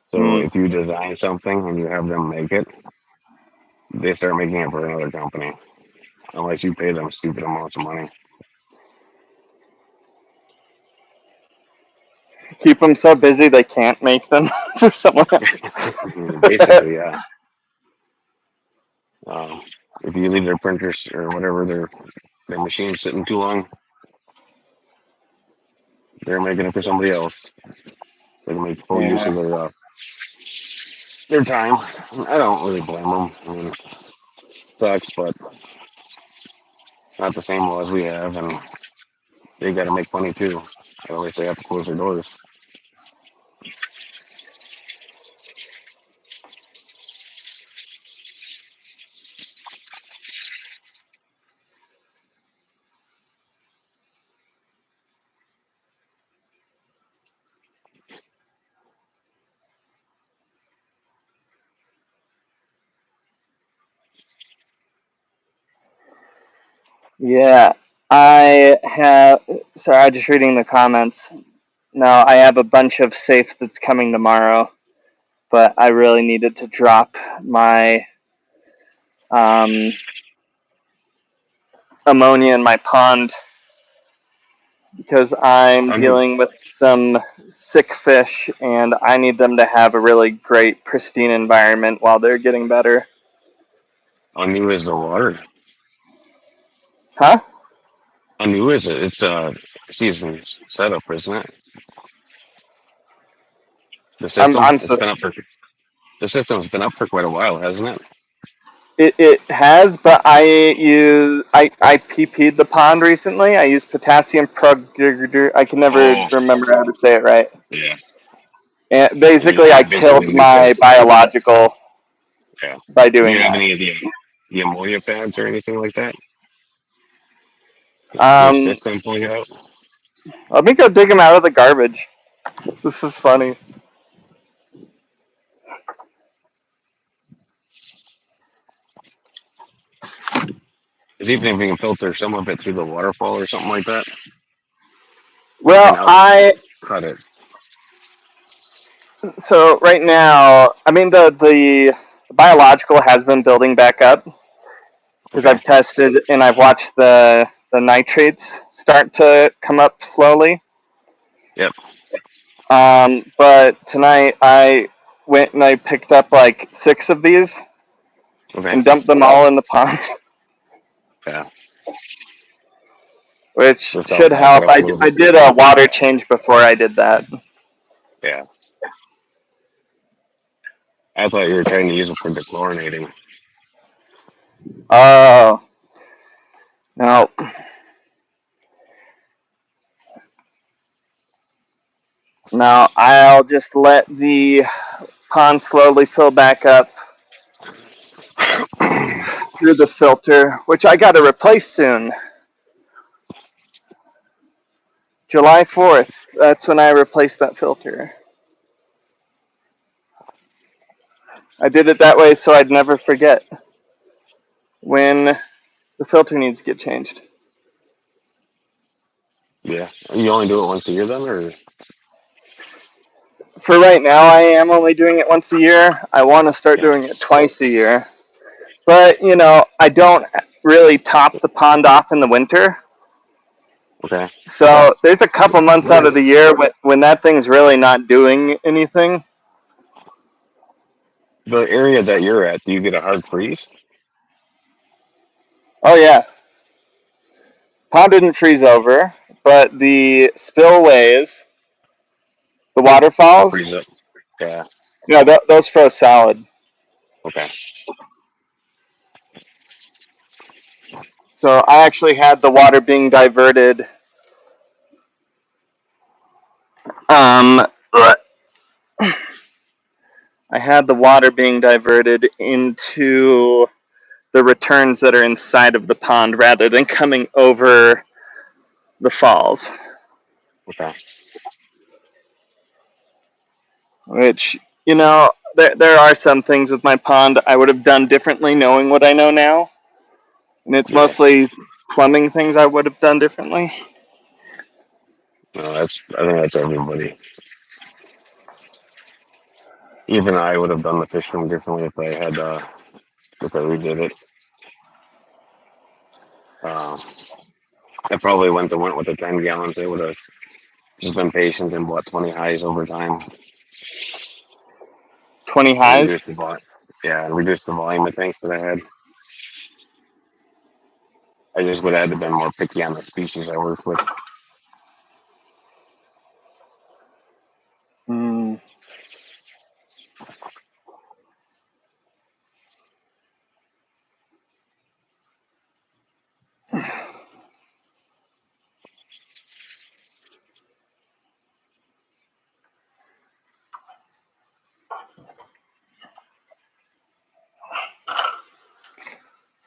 So Hmm. if you design something and you have them make it, they start making it for another company, unless you pay them stupid amounts of money. Keep them so busy they can't make them for someone else. Basically, yeah. Um, if you leave their printers or whatever their machines sitting too long, they're making it for somebody else. They can make full use Yeah. of their time. I don't really blame them. I mean, it sucks, but it's not the same laws we have, and they got to make money too. Otherwise, they have to close their doors. Yeah. I have. Sorry, I'm just reading the comments. No, I have a bunch of safe that's coming tomorrow, but I really needed to drop my um, ammonia in my pond because I'm I knew, dealing with some sick fish and I need them to have a really great, pristine environment while they're getting better. I knew is the water. Huh? I knew it's a season setup, isn't it? The I'm system I'm it's so been up for the system's been up for quite a while, hasn't it? It has, but I PP'd the pond recently. I used potassium perg. I can never Oh, remember how to say it right. yeah. And And you basically, I basically killed nuke it. my biological Yeah. by Do you doing have that. any of the ammonia pads or anything like that? To Um, assist them pulling it out? Let me go dig them out of the garbage. This is funny. Because even if you can filter some of it through the waterfall or something like that, it can Well, help I cut it. so right now, I mean the biological has been building back up because Okay. I've tested and I've watched the nitrates start to come up slowly. Yep. But tonight I went and I picked up like 6 of these Okay. and dumped them all in the pond, Yeah. which Just help should back it help. up a little I bit. did a water change before I did that. Yeah. I thought you were trying to use it for dechlorinating. Oh no, no! I'll just let the pond slowly fill back up through the filter, which I got to replace soon. July 4th. That's when I replaced that filter. I did it that way so I'd never forget when the filter needs to get changed. Yeah. You only do it once a year then, or? For right now, I am only doing it once a year. I want to start Yeah. doing it twice a year. But, I don't really top the pond off in the winter. Okay. So there's a couple months out of the year when that thing's really not doing anything. The area that you're at, do you get a hard freeze? Oh, yeah. Pond didn't freeze over, but the spillways, the waterfalls, Freeze up. Yeah. those froze solid. Okay. So I actually had the water being diverted. Um, I had the water being diverted into the returns that are inside of the pond rather than coming over the falls, Okay. which, there are some things with my pond I would have done differently knowing what I know now. And it's Yeah. mostly plumbing things I would have done differently. No, I think that's everybody. Even I would have done the fish room differently if I redid it. Uh, I probably went with the 10 gallons. They would have just been patient and bought 20 highs over time 20 and highs. reduced the volume. Yeah, and reduced the volume of tanks that I had. I just would have had to been more picky on the species I worked with. Mm.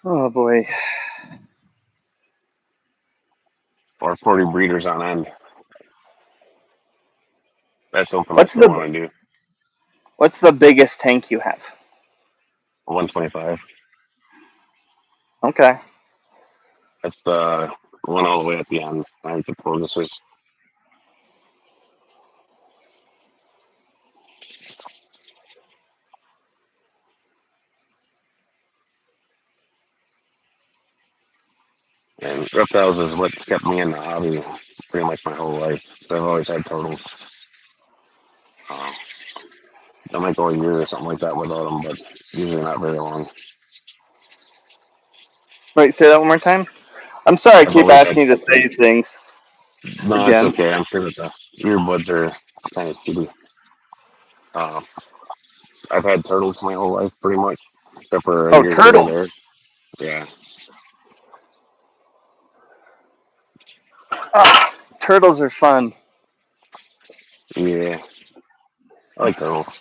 Oh boy. Or 40 breeders on end. That's something I What's still the want to do. what's the biggest tank you have? 125. Okay. That's the one all the way at the end. I think the tortoises. And reptiles is what kept me in the hobby pretty much my whole life. So I've always had turtles. Uh, I might go a year or something like that without them, but usually not very long. Wait, say that one more time. I'm sorry, I I've keep always had. asking you to say things No, it's again. okay. I'm sure that the earbuds are kind of shitty. Uh, I've had turtles my whole life, pretty much. except for Oh, yours over there. turtles. Yeah, Ah, turtles are fun. yeah, I like turtles.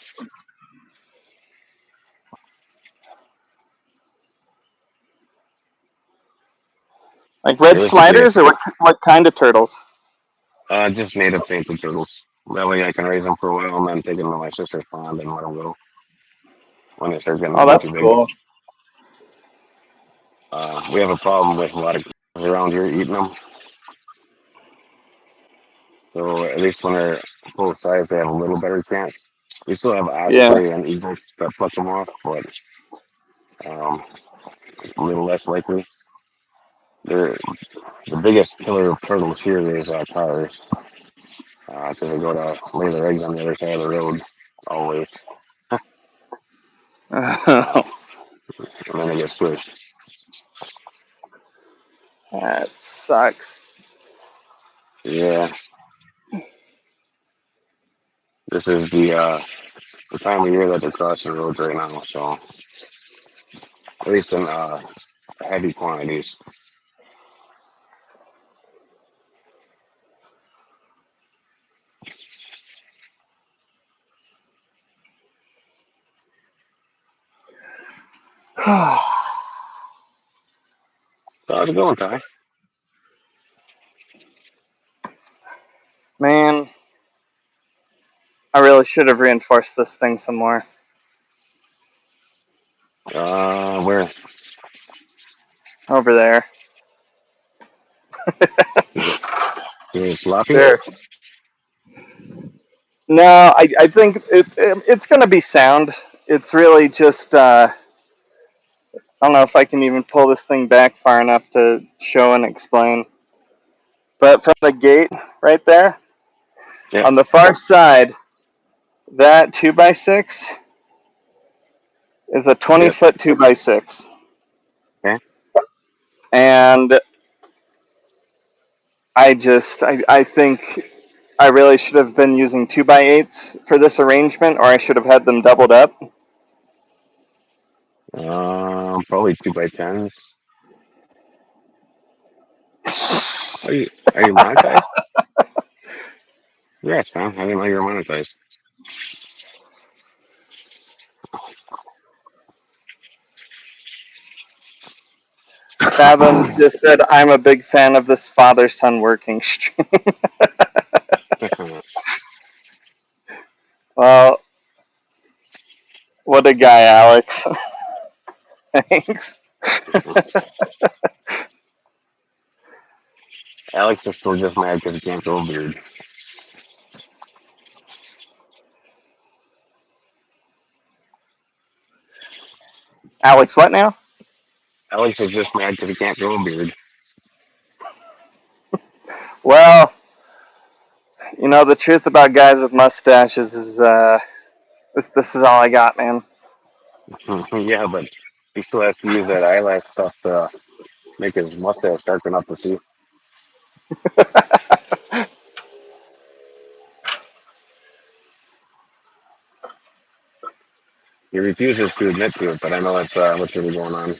Like red Basically, sliders, or what kind of turtles? just native painted turtles. That way I can raise them for a while and then take them to my sister's pond and let them go when they start getting Oh, way that's too big. cool. We have a problem with a lot of around here eating them. So at least when they're full size, they have a little better chance. We still have Yeah. osprey and eagles that pluck them off, but um, a little less likely. They're the biggest killer of turtles here is cars, because they go to lay their eggs on the other side of the road always, and then they get squished. That sucks. Yeah, this is the time of year that they're crossing roads right now. So at least in heavy quantities. So how's it going, Ty? Man, I really should have reinforced this thing some more. Where Over there. is it? Is it sloppy? There. No, I think it's going to be sound. It's really just, I don't know if I can even pull this thing back far enough to show and explain. But from the gate right there, Yeah. on the far side, that 2x6 is a 20 Yes. foot 2x6. Okay. And I think I really should have been using 2x8s for this arrangement, or I should have had them doubled up. Probably 2x10s. Are you monetized? Yes, man. I didn't know you were monetized. Fathom just said, I'm a big fan of this father son working stream. Well, what a guy, Alex. Thanks. Alex is still just mad because he can't grow a beard. Alex, what now? Alex is just mad because he can't grow a beard. Well, the truth about guys with mustaches is this is all I got, man. Yeah, but he still has to use that eyelash stuff to make his mustache dark enough to see. He refuses to admit to it, but I know that's what's really going on.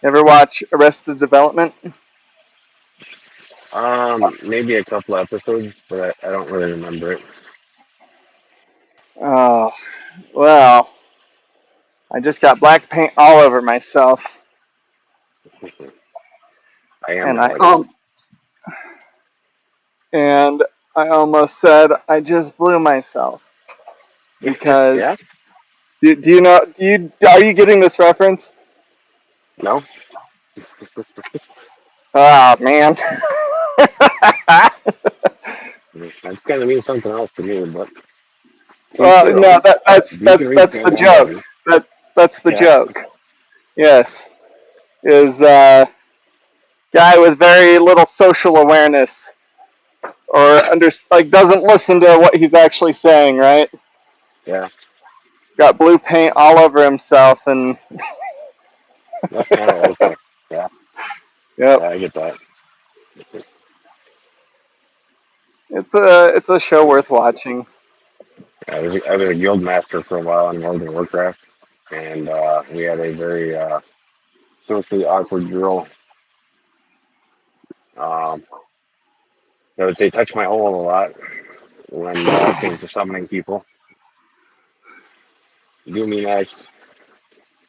Ever watch Arrested Development? Maybe a couple episodes, but I don't really remember it. Oh, well, I just got black paint all over myself, I am and Alex. and I almost said I just blew myself because Yeah? do you know you are you getting this reference? No? Oh man. That's gonna mean something else to me, but to each Well, their no, own. that's You can read that's the my joke. mind. That that's the Yeah, joke. Yes, is guy with very little social awareness or like doesn't listen to what he's actually saying. Right? yeah. Got blue paint all over himself, and Okay. Yeah, yep, yeah, I get that. it's a show worth watching. I was a guild master for a while in World of Warcraft, and we had a very socially awkward girl. Um, I would say touch my hole a lot when it came to summoning people. Do me next.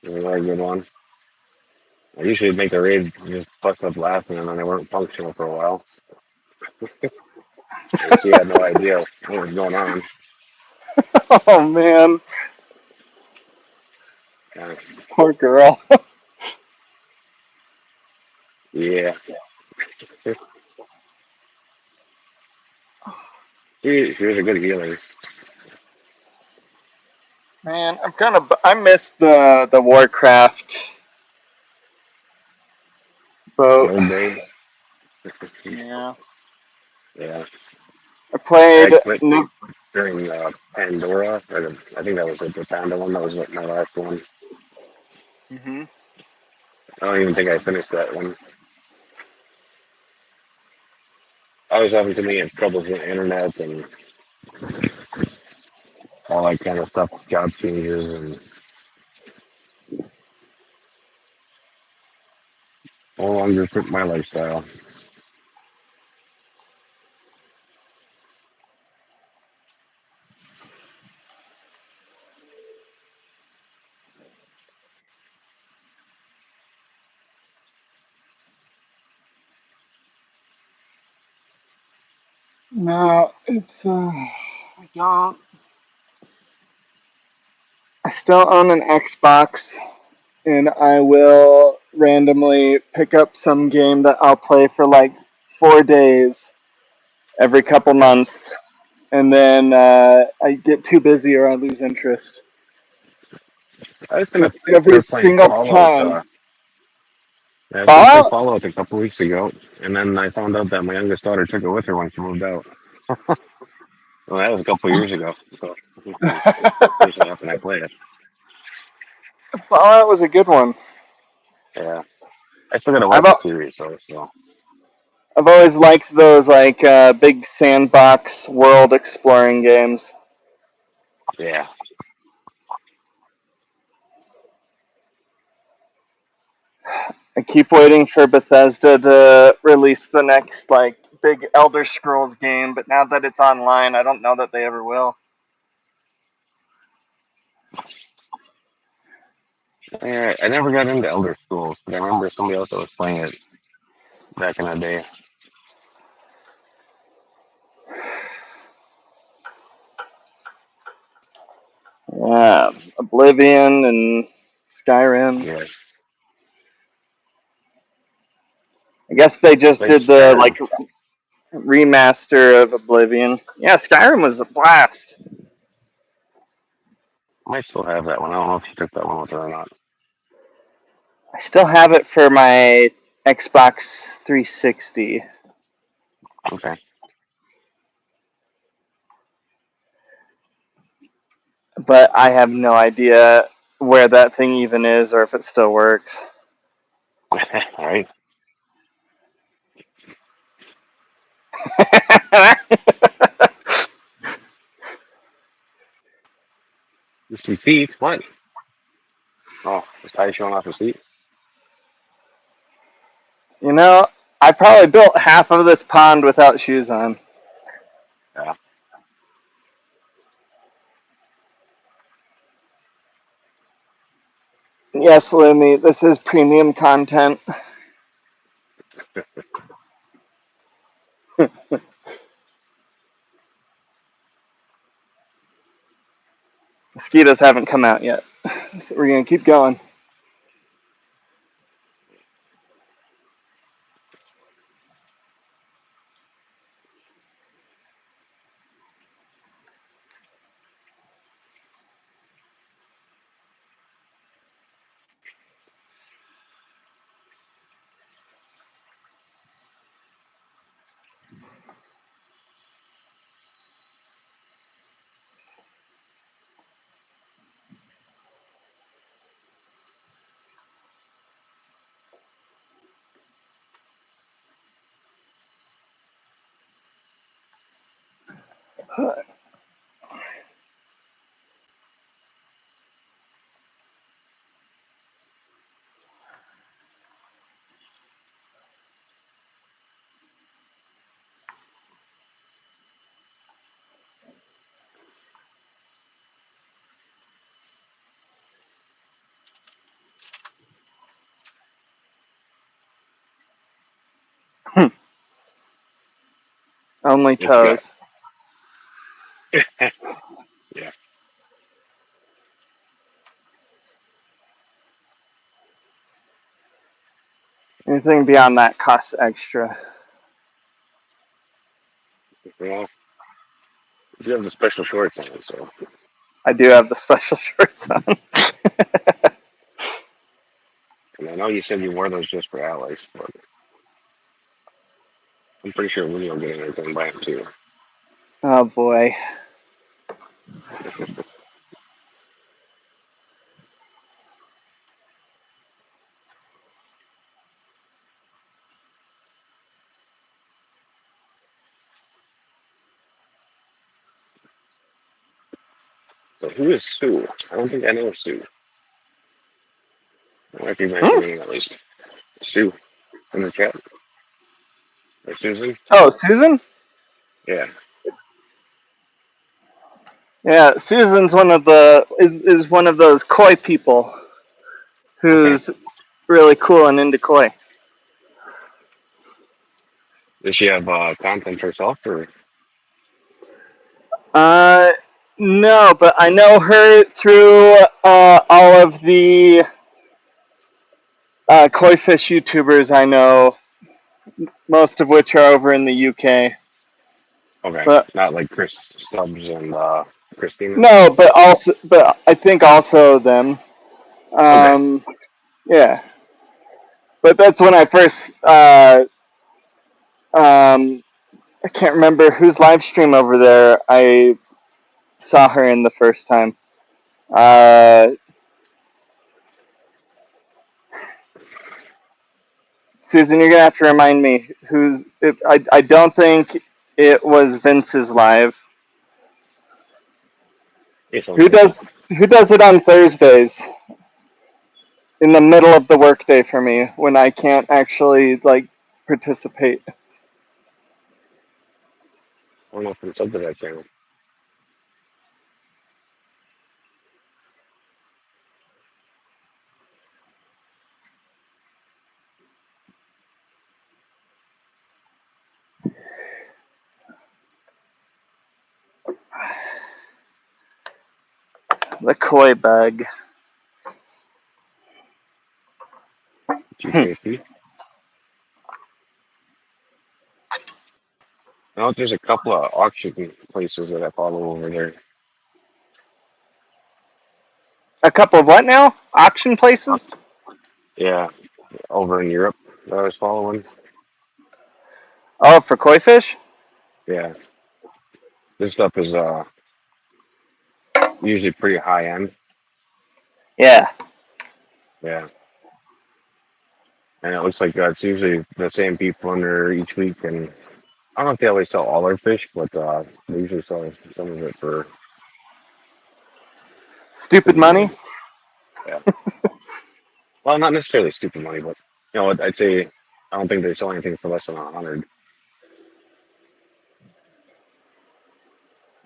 A very good one. I usually make the raid just bust up laughing, and then they weren't functional for a while. And she had no idea what was going on. Oh man, Uh, poor girl. yeah, she was a good healer. Man, I miss the Warcraft The boat. old days. Yeah, Yeah, I I played. quit during Pandora. I think that was the Panda one. That was like my last one. Mm-hmm. I don't even think I finished that one. I was having too many troubles with the internet and all that kind of stuff, job changes, and no longer fit my lifestyle. No, it's I don't. I still own an Xbox, and I will randomly pick up some game that I'll play for like 4 days every couple months, and then I get too busy or I lose interest. I was gonna And every start playing single Fallout. time. I was gonna play Fallout? Fallout a couple weeks ago, and then I found out that my youngest daughter took it with her when she moved out. Well, that was a couple of years ago. So usually often I play it. Fallout was a good one. Yeah, I still gotta I've watch the series, so I've always liked those like big sandbox world exploring games. yeah. I keep waiting for Bethesda to release the next like big Elder Scrolls game, but now that it's online, I don't know that they ever will. Yeah, I never got into Elder Scrolls, but I remember somebody else that was playing it back in the day. Yeah, Oblivion and Skyrim. Yeah, I guess they just played did the Skyrim. like remaster of Oblivion. Yeah, Skyrim was a blast. Might still have that one. I don't know if you took that one with her or not. I still have it for my Xbox 360, Okay. but I have no idea where that thing even is or if it still works. All right. You see feet? What? Oh, is Ty showing off his feet? You know, I probably built half of this pond without shoes on. Yeah. Yes, Lumi, this is premium content. Mosquitoes haven't come out yet. So we're going to keep going. Only It's got toes. yeah. Anything beyond that costs extra. Well, you have the special shorts on, so I do have the special shorts on. and I know you said you wore those just for Alex, but I'm pretty sure Willie will get anything by him too. Oh boy. So who is Sue? I don't think I know Sue. I recognize her Hmm? name at least. Sue in the chat or Susan? Oh, Susan? Yeah. Yeah, Susan's one of the is one of those koi people Okay. who's really cool and into koi. Does she have content herself or Uh, no, but I know her through all of the koi fish YouTubers I know, most of which are over in the UK. okay? But Not like Chris Stubbs and Christina. no, but I think also them. Okay. Um, yeah, but that's when I first. I can't remember whose live stream over there I saw her in the first time. Uh, Susan, you're gonna have to remind me who's. I don't think it was Vince's live. Hey, sounds Who good. does who does it on Thursdays in the middle of the workday for me when I can't actually like participate? I don't know if it's up to that channel. The koi bug. Hmm. GKP. Now there's a couple of auction places that I follow over there. A couple of what now? Auction Uh, places? yeah, over in Europe that I was following. Oh, for koi fish? Yeah, this stuff is usually pretty high end. Yeah. Yeah, and it looks like it's usually the same people in there each week. And I don't know if they always sell all their fish, but they usually sell some of it for Stupid pretty money? good. Yeah, well, not necessarily stupid money, but I'd say I don't think they sell anything for less than 100.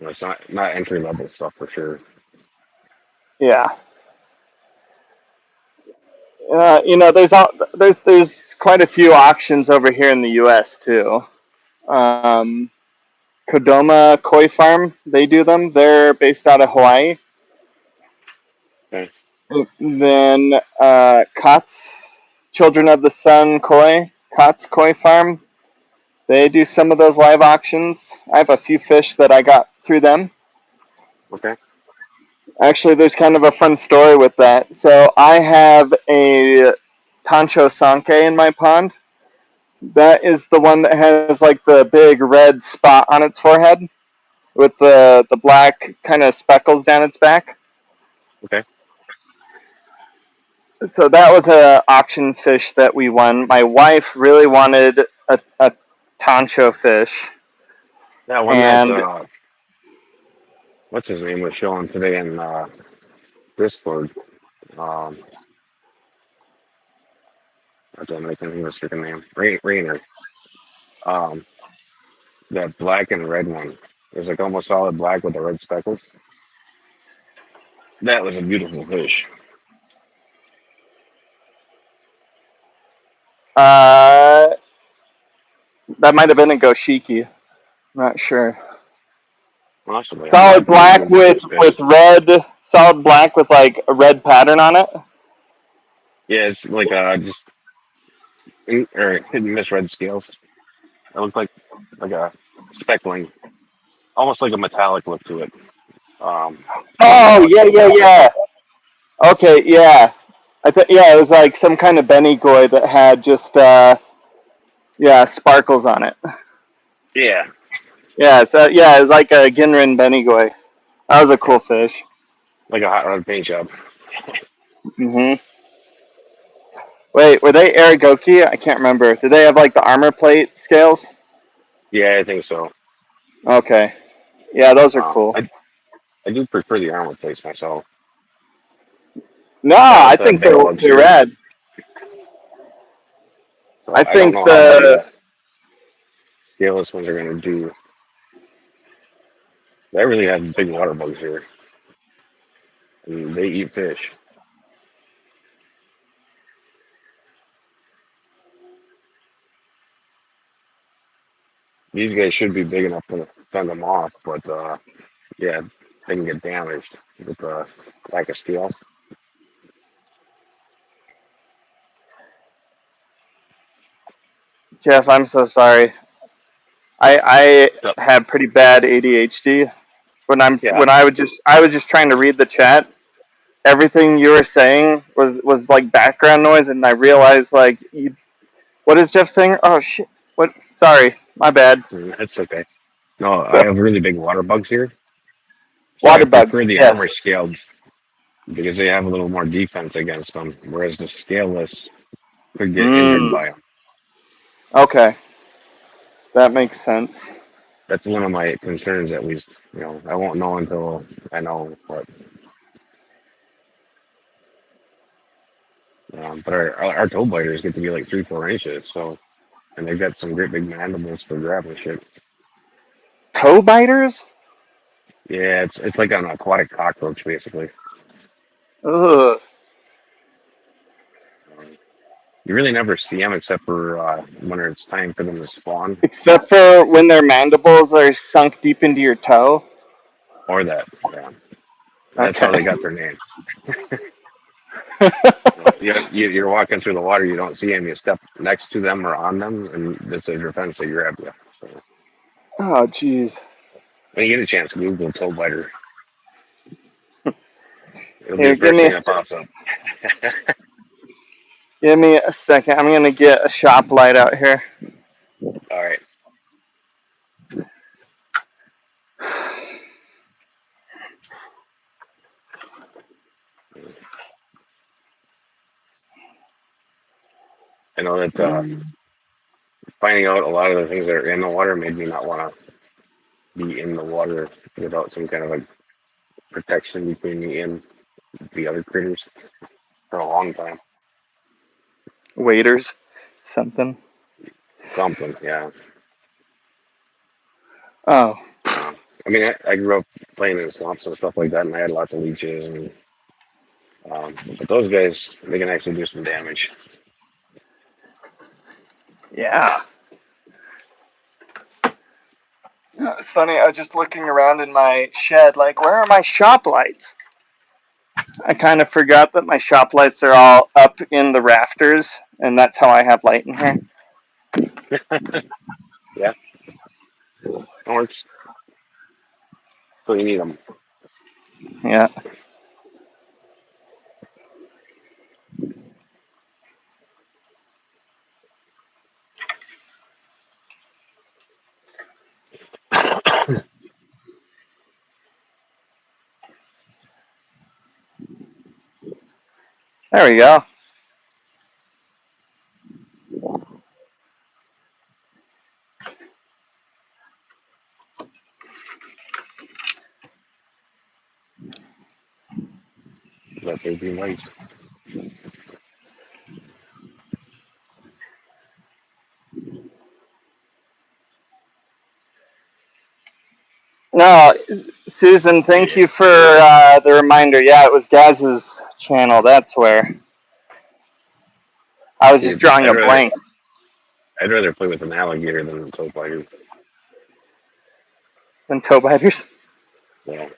It's not entry level stuff for sure. Yeah. There's quite a few auctions over here in the U.S. too. Um, Kodoma Koi Farm, they do them. They're based out of Hawaii. Okay, Then Kotz, Children of the Sun Koi, Kotz Koi Farm, they do some of those live auctions. I have a few fish that I got through them. okay, Actually, there's kind of a fun story with that. So I have a Tancho Sanke in my pond. That is the one that has like the big red spot on its forehead with the black kind of speckles down its back. okay. So that was a auction fish that we won. My wife really wanted a Tancho fish, Yeah, one that and what's his name was showing today in Discord. Um, I don't know if his freaking name. Rainer. Um, that black and red one. It was like almost solid black with the red speckles. That was a beautiful fish. Uh, that might have been a Goshiki. Not sure. Possibly. I'm Solid not really black too into with those fish. red. Solid black with like a red pattern on it. Yeah, it's like just or hidden misread scales. It looked like a speckling, almost like a metallic look to it. When you Oh watch yeah, the yeah, water. yeah. Okay, yeah. Yeah, it was like some kind of Benigoi that had just yeah, sparkles on it. Yeah, Yeah, so yeah, it was like a Ginrin Benigoi. That was a yeah, cool fish. like a hot rod paint job. Hmm. Wait, were they Aragoki? I can't remember. Did they have like the armor plate scales? Yeah, I think so. Okay. Yeah, those are Um, cool. I I do prefer the armor plates myself. No, That I was that think big bug they're series. rad. So I I don't think know how the the scaleless ones are going to do. They really have big water bugs here, and they eat fish. These guys should be big enough to fend them off, but yeah, they can get damaged with the lack of scale. Jeff, I'm so sorry. I So, have pretty bad ADHD. yeah, When I was just trying to read the chat. Everything you were saying was like background noise, and I realized like what is Jeff saying? Oh shit! What? Sorry, my bad. that's okay. No, I So have really big water bugs here, so I water bugs, prefer the yes. armor scaled because they have a little more defense against them, whereas the scaleless could get injured Mm, by them. okay, that makes sense. That's one of my concerns, at least. I won't know until I know. But our toe biters get to be like 3-4 inches, so and they've got some great big mandibles for grabbing shit. Toe biters? Yeah, it's like an aquatic cockroach basically. Ugh. Um, you really never see them except for when it's time for them to spawn, Except for when their mandibles are sunk deep into your toe. or that. Yeah, that's how Okay. they got their name. You're walking through the water, you don't see them, you step next to them or on them, and it's a defense they grab you. So Oh jeez. when you get a chance, Google toe biter. It'll be Here, the first thing that pops up. give me a second. I'm gonna get a shop light out here. All right. I know that finding out a lot of the things that are in the water made me not want to be in the water without some kind of like protection between me and the other critters for a long time. Waiters, something. Something, yeah. Oh, I mean, I grew up playing in swamps and stuff like that, and I had lots of leeches, and but those guys they can actually do some damage. yeah. It's funny. I was just looking around in my shed, like, where are my shop lights? I kind of forgot that my shop lights are all up in the rafters, and that's how I have light in here. Yeah, that works. So you need them. Yeah. There we go. got 13 likes. No, Susan, thank you for the reminder. Yeah, it was Gaz's channel. That's where I was just Dude, drawing a blank. I'd rather play with an alligator than a toe fighter. Than toe biters. Yeah.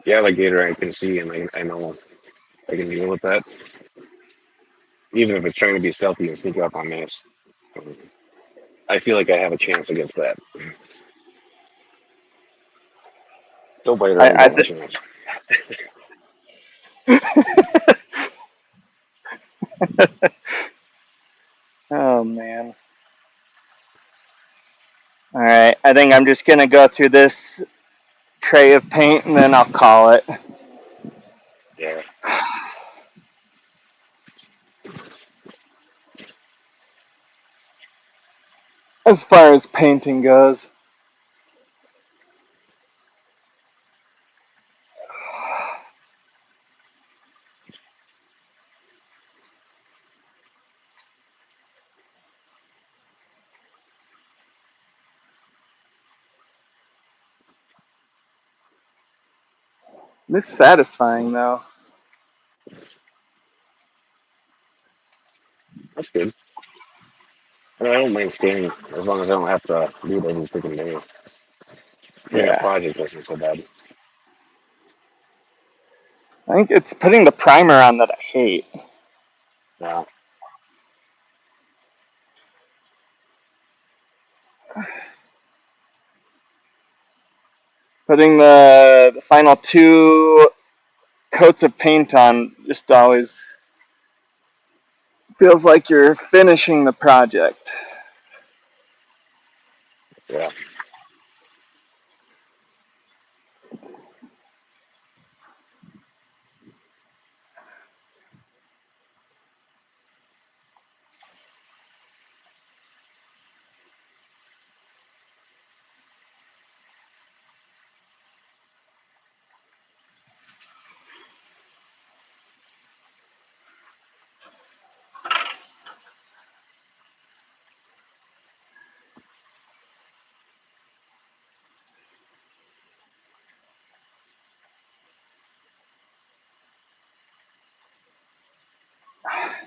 The alligator I can see and I know I can deal with that. Even if it's trying to be stealthy and sneak up on me, I feel like I have a chance against that. Toe biter I, ain't I got no th- chance. oh man. All right, I think I'm just gonna go through this tray of paint and then I'll call it. Yeah. As far as painting goes. This is satisfying though. That's good. I mean, I don't mind skating as long as I don't have to do it every freaking day. Doing a Yeah. project isn't so bad. I think it's putting the primer on that I hate. Yeah. Putting the final two coats of paint on just always feels like you're finishing the project. Yeah.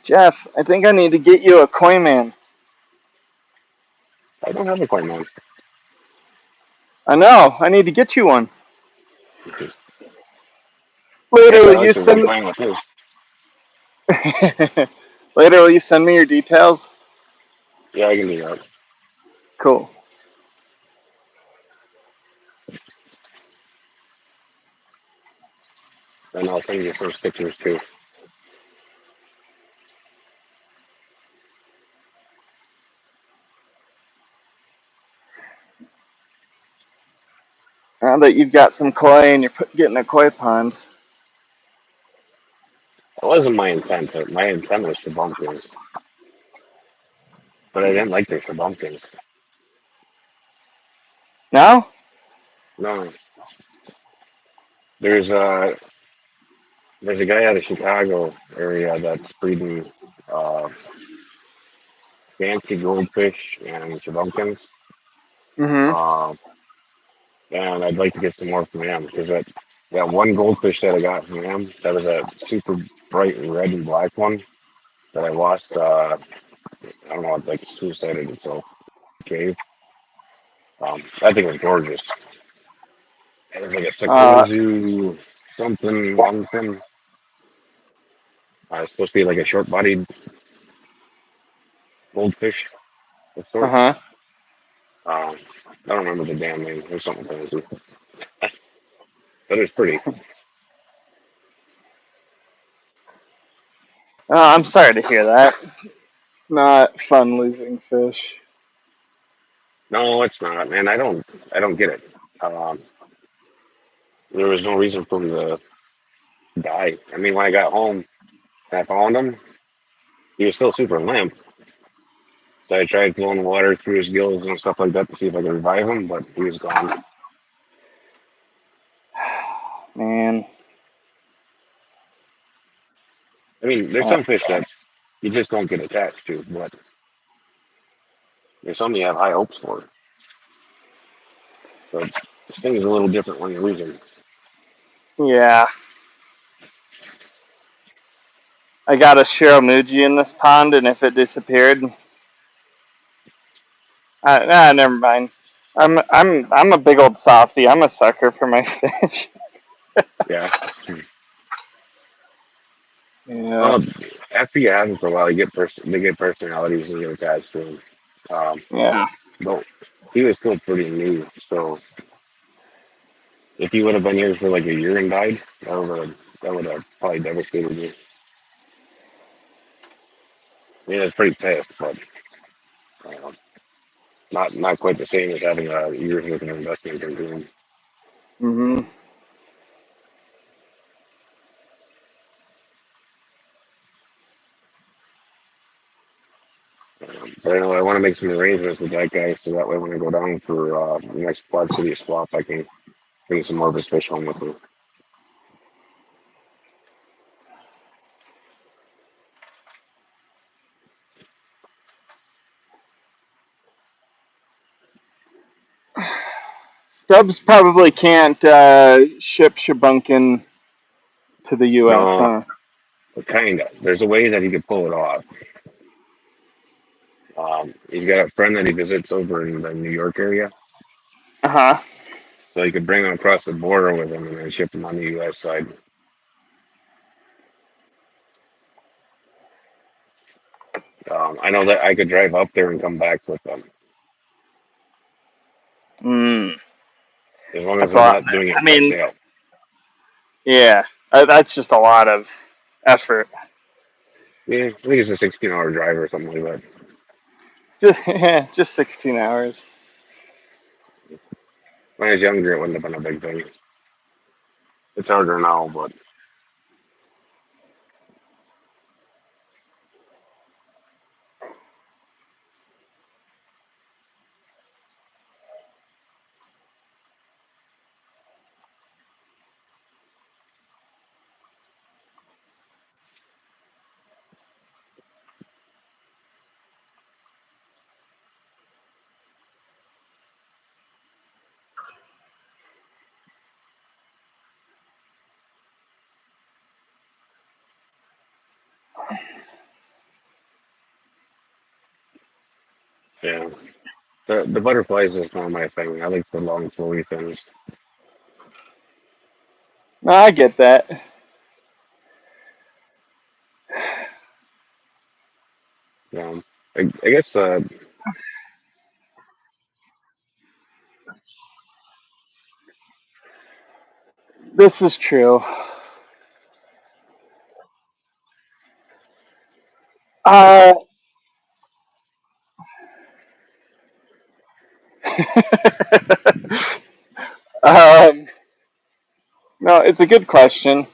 Jeff, I think I need to get you a koi man. I don't have a quite man. I know. I need to get you one. I Later, guess will you Alex would be send? fine with you. Later, will you send me your details? Yeah, I can do that. Cool. And I'll send you first pictures too. Now that you've got some koi and you're getting a koi pond. It wasn't my intent. My intent was to bump things, but I didn't like their shabunkins. No? No, there's a there's a guy out of Chicago area that's breeding uh, fancy goldfish and shabunkins. Mm-hmm. Uh, and I'd like to get some more from him because that one goldfish that I got from him, that was a super bright and red and black one that I lost. I don't know, it like suicided itself in a cave. That thing was gorgeous. It was like a Uh, Sakozu something. It's supposed to be like a short-bodied goldfish of sorts. uh-huh. I don't remember the damn name. It was something fancy, but it was pretty. Oh, I'm sorry to hear that. It's not fun losing fish. No, it's not, man. I don't get it. Um, there was no reason for him to die. I mean, when I got home and I found him, he was still super limp. So I tried blowing water through his gills and stuff like that to see if I could revive him, but he was gone. Man. I mean, there's Uh, some fish that you just don't get attached to, but there's some you have high hopes for. So this thing is a little different when you're losing. yeah, I got a Shiramuji in this pond, and if it disappeared, never mind. I'm a big old softy. I'm a sucker for my fish. Yeah. Yeah, Well, after you have them for a while, they get personalities and you get attached to them. yeah. But he was still pretty new, so if he would have been here for like a year and died, that would have probably devastated me. I mean, it's pretty pissed, but uh, not quite the same as having a year's worth of investment into him. Mhm. But anyway, I want to make some arrangements with that guy so that way when I go down for the next Quad City swap, I can bring some more of his fish home with me. Stubbs probably can't ship Shabunkin to the U.S., No, huh? kind of. There's a way that he could pull it off. He's got a friend that he visits over in the New York area, Uh huh. so he could bring him across the border with him and then ship him on the U.S. side. I know that I could drive up there and come back with them Mm, as long as that's a I'm lot. not doing I it by mean, sail. yeah, that's just a lot of effort. Yeah, I think it's a 16-hour drive or something like that. Just 16 hours. When I was younger, it wouldn't have been a big thing. It's harder now, but yeah. The butterflies is not my thing. I like the long, flowy things. No, I get that. I guess This is true. Uh, um, no, it's a good question.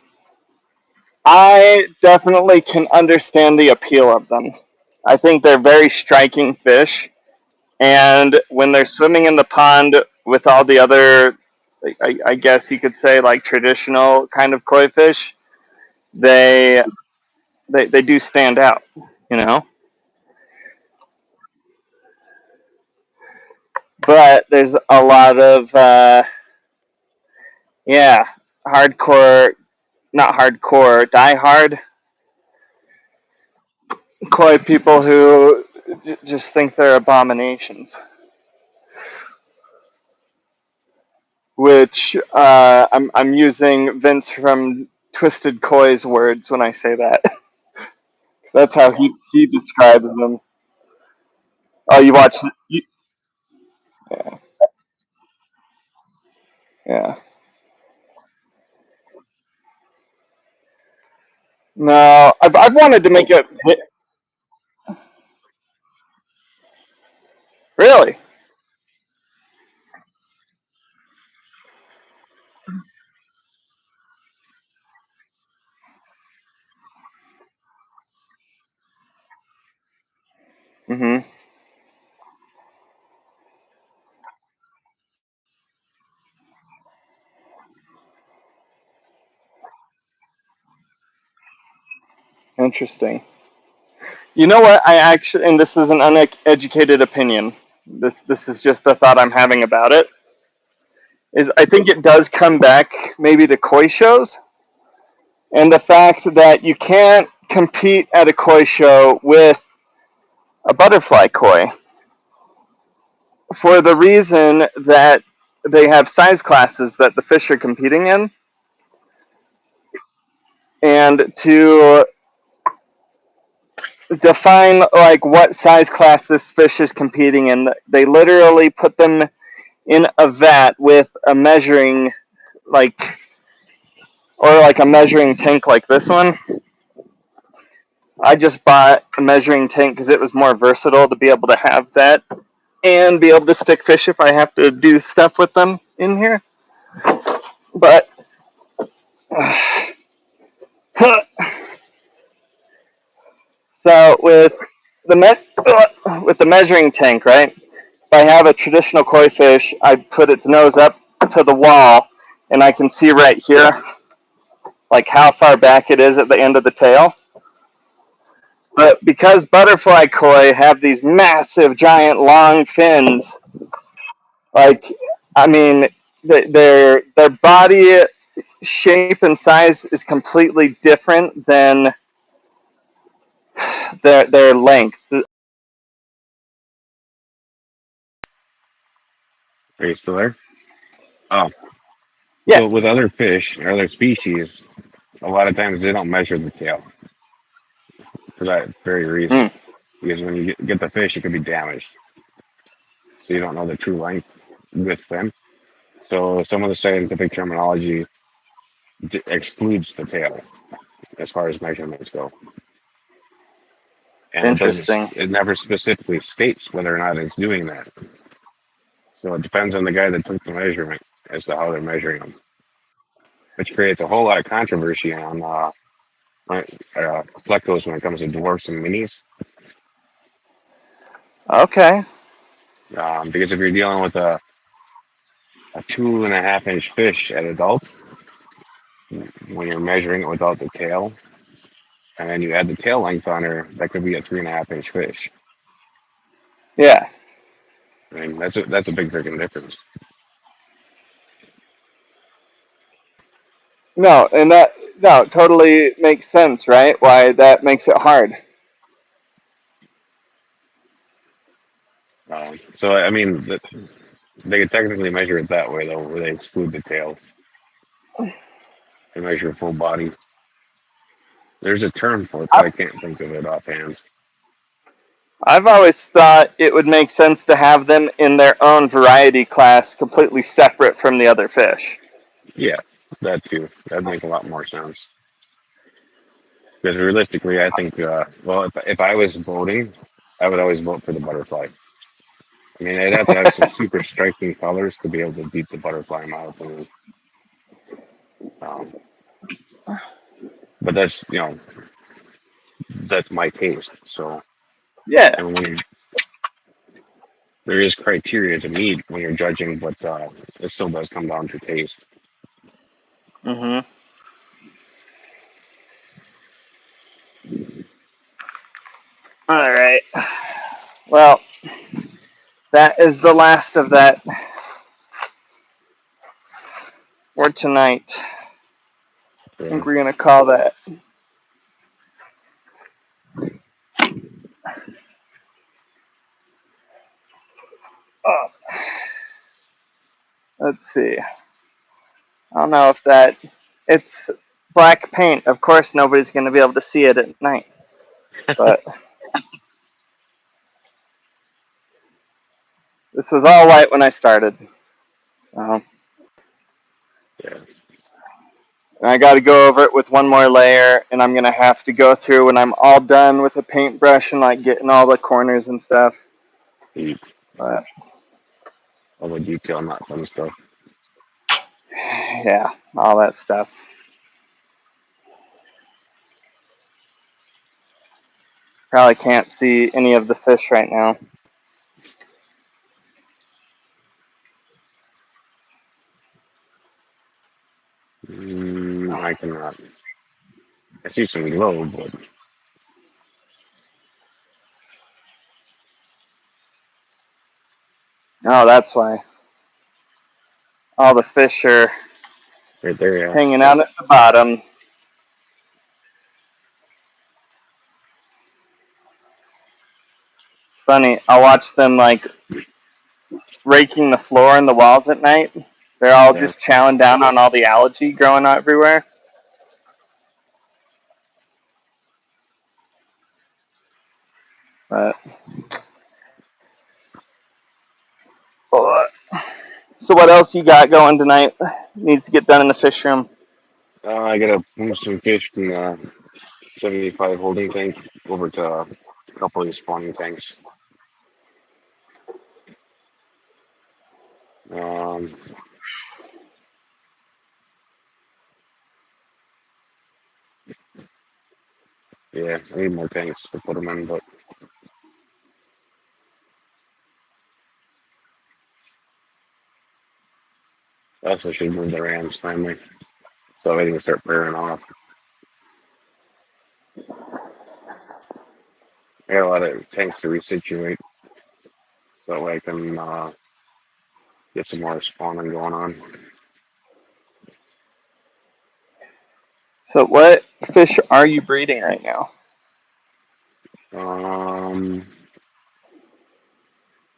I definitely can understand the appeal of them. I think they're very striking fish, and when they're swimming in the pond with all the other, I guess you could say like traditional kind of koi fish, they they do stand out. You know, but there's a lot of yeah, hardcore, not hardcore, die hard koi people who just think they're abominations. Which I'm using Vince from Twisted Koi's words when I say that. That's how he describes them. Oh, you watch? Yeah, yeah. No, I've wanted to make it. Really? Mm-hmm. Interesting. You know what? I actually, and this is an uneducated opinion. This is just a thought I'm having about it. Is I think it does come back maybe to koi shows and the fact that you can't compete at a koi show with a butterfly koi for the reason that they have size classes that the fish are competing in, and to define like what size class this fish is competing in, they literally put them in a vat with a measuring like or like a measuring tank like this one. I just bought a measuring tank because it was more versatile to be able to have that and be able to stick fish if I have to do stuff with them in here. But so with the measuring tank, right? If I have a traditional koi fish, I put its nose up to the wall, and I can see right here, like how far back it is at the end of the tail. But because butterfly koi have these massive, giant, long fins, like I mean, their body shape and size is completely different than their length. Are you still there? Oh, Yeah. so with other fish or other species, a lot of times they don't measure the tail for that very reason. Mm, Because when you get the fish, it could be damaged, so you don't know the true length with them. So some of the scientific terminology excludes the tail as far as measurements go, and it doesn't. interesting. It never specifically states whether or not it's doing that. So it depends on the guy that took the measurement as to how they're measuring them, which creates a whole lot of controversy on flectos when it comes to dwarfs and minis. Okay. Because if you're dealing with a 2.5 inch fish at adult, when you're measuring it without the tail, and then you add the tail length on her, that could be a 3.5 inch fish. Yeah. I mean, that's a big freaking difference. No, and that no totally makes sense, right? Why that makes it hard. So I mean, they could technically measure it that way though, where they exclude the tail and measure full body. There's a term for it, but I've, I can't think of it offhand. I've always thought it would make sense to have them in their own variety class, completely separate from the other fish. Yeah, that too. That'd make a lot more sense. Because realistically, I think, well, if I was voting, I would always vote for the butterfly. I mean, I'd have to have some super striking colors to be able to beat the butterfly, in my opinion. Um, but that's my taste. So, Yeah. and when there is criteria to meet when you're judging, but it still does come down to taste. Mhm. All right. Well, that is the last of that for tonight. I think So, we're gonna call that. Oh, let's see. I don't know if that. It's black paint. Of course, nobody's gonna be able to see it at night. But this was all white when I started. So, yeah, I got to go over it with one more layer, and I'm gonna have to go through when I'm all done with the paintbrush and like getting all the corners and stuff. the, But all the detail, not fun stuff. yeah, all that stuff. Probably can't see any of the fish right now. I cannot. I see some glow, but Oh, that's why. All the fish are Right there, yeah. hanging out at the bottom. It's funny. I'll watch them like raking the floor and the walls at night. They're all Yeah. just chowing down on all the algae growing out everywhere. But uh, so what else you got going tonight? Needs to get done in the fish room. I gotta move some fish from the 75 holding tank over to a couple of these spawning tanks. Um, yeah, I need more tanks to put them in, but I also should move the rams finally so they can start pairing off. I got a lot of tanks to resituate so that way I can get some more spawning going on. So what fish are you breeding right now? Um,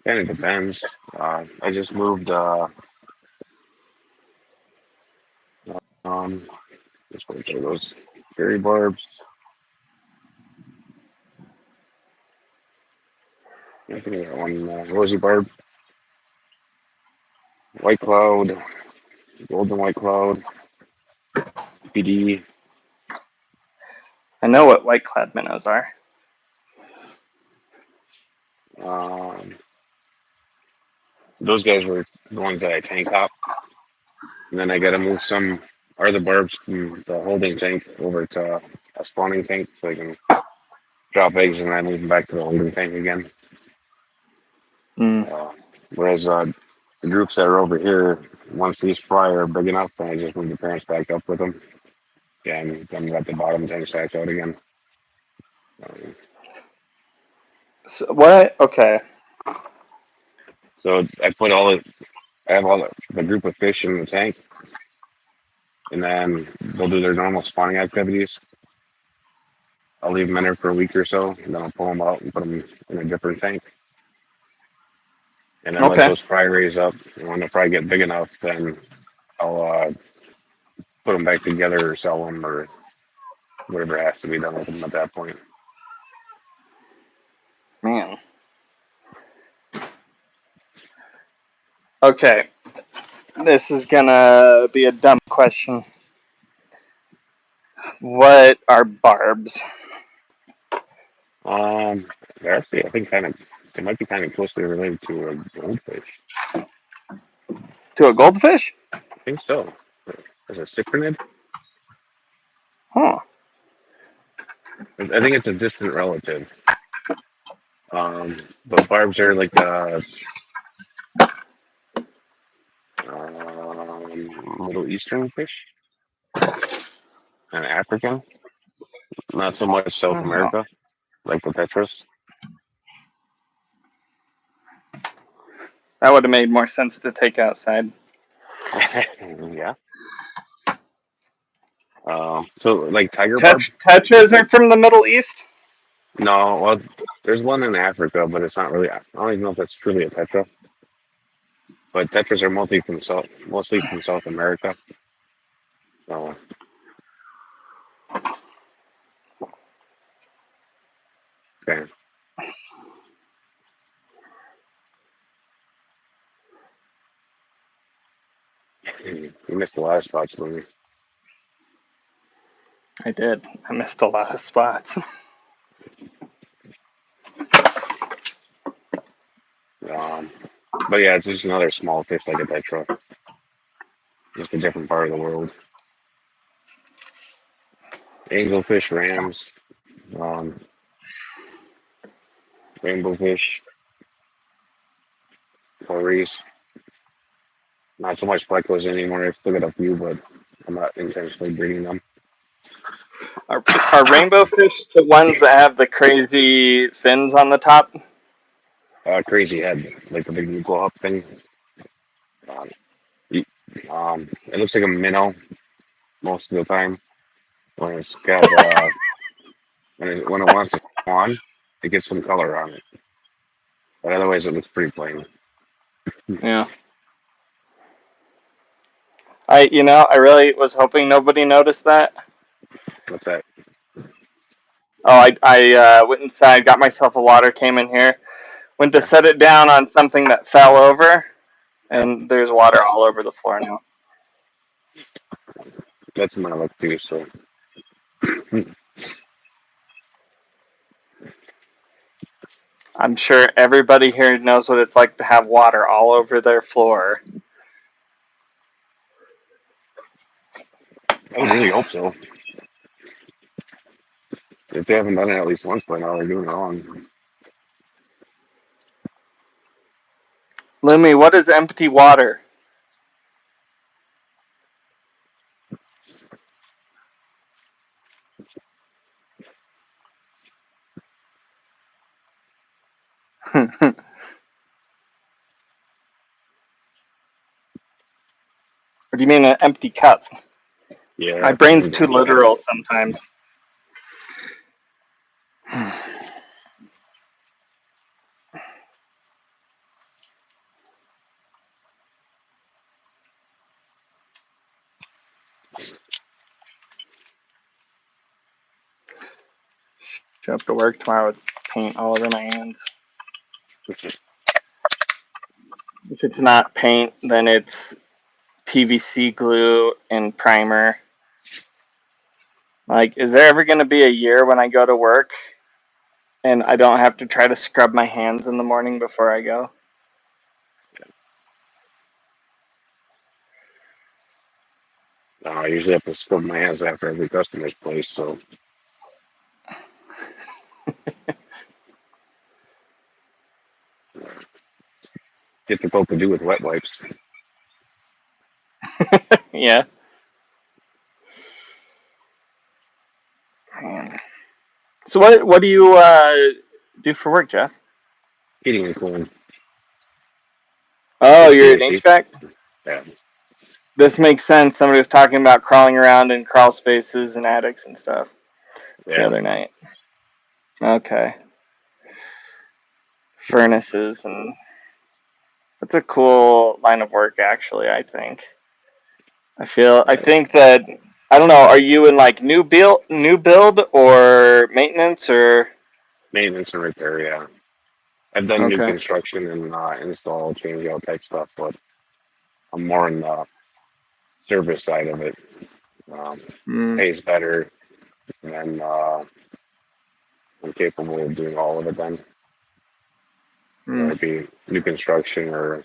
kind of depends. I just moved. Um, just wait for those fairy barbs. I think I got one rosy barb, white cloud, golden white cloud, PD. I know what white clad minnows are. Um, those guys were the ones that I tank up, and then I got to move some other barbs from the holding tank over to a spawning tank so I can drop eggs and then move them back to the holding tank again. Mm. Uh, whereas the groups that are over here, once these fry are big enough, then I just move the parents back up with them. Yeah, and then let the bottom tank hatch out again. Um, So what? Okay. so I put all the, I have all the group of fish in the tank, and then they'll do their normal spawning activities. I'll leave them in there for a week or so, and then I'll pull them out and put them in a different tank, and then let Okay. those fry raise up. And when the fry get big enough, then I'll put them back together or sell them or whatever has to be done with them at that point. Man. Okay. This is gonna be a dumb question. What are barbs? They're actually, I think, kind of, they might be kind of closely related to a goldfish. To a goldfish? I think so. Is it cyprinid? Huh. I think it's a distant relative. But barbs are like Middle Eastern fish and African, not so much South Oh. America, like the tetras. That would have made more sense to take outside. Yeah. So like tiger barb? Tetras are from the Middle East? No, well, there's one in Africa, but it's not really. I don't even know if that's truly a tetra. But tetras are mostly from South America. So okay, you missed a lot of spots, Louis. I did. I missed a lot of spots. Um, but yeah, it's just another small fish like a tetra, just a different part of the world. Angelfish, rams, um, rainbow fish, fluories. Not so much plecos anymore. I've still got a few, but I'm not intentionally breeding them. Are rainbow fish the ones that have the crazy fins on the top? crazy head, like the big blow up thing. Um, it looks like a minnow most of the time when it's got when it wants to come on, it gets some color on it. But otherwise, it looks pretty plain. Yeah. I really was hoping nobody noticed that. What's that? Oh, I went inside, got myself a water, came in here, went to Yeah, set it down on something that fell over, and there's water all over the floor now. that's my look too. So I'm sure everybody here knows what it's like to have water all over their floor. I would really hope so. If they haven't done it at least once by now, they're doing it wrong. Lumi, what is empty water? What do you mean an empty cup? My Yeah, brain's something too like that. literal sometimes. Show up to work tomorrow with paint all over my hands. If it's not paint, then it's PVC glue and primer. Like, is there ever going to be a year when I go to work and I don't have to try to scrub my hands in the morning before I go? I usually have to scrub my hands after every customer's place, so difficult to do with wet wipes. Yeah. Man. So what do you do for work, Jeff? Heating and cooling, Oh, you're an HVAC. HVAC? Yeah, This makes sense. Somebody was talking about crawling around in crawl spaces and attics and stuff the yeah. other night. Okay. Furnaces, and that's a cool line of work actually, I think. I think that I don't know, are you in like new build or maintenance or Maintenance and repair. Yeah, I've done new okay. construction and install, change out type stuff, but I'm more in the service side of it. Um, Mm, Pays better, and I'm capable of doing all of it. Then whether mm, it be new construction or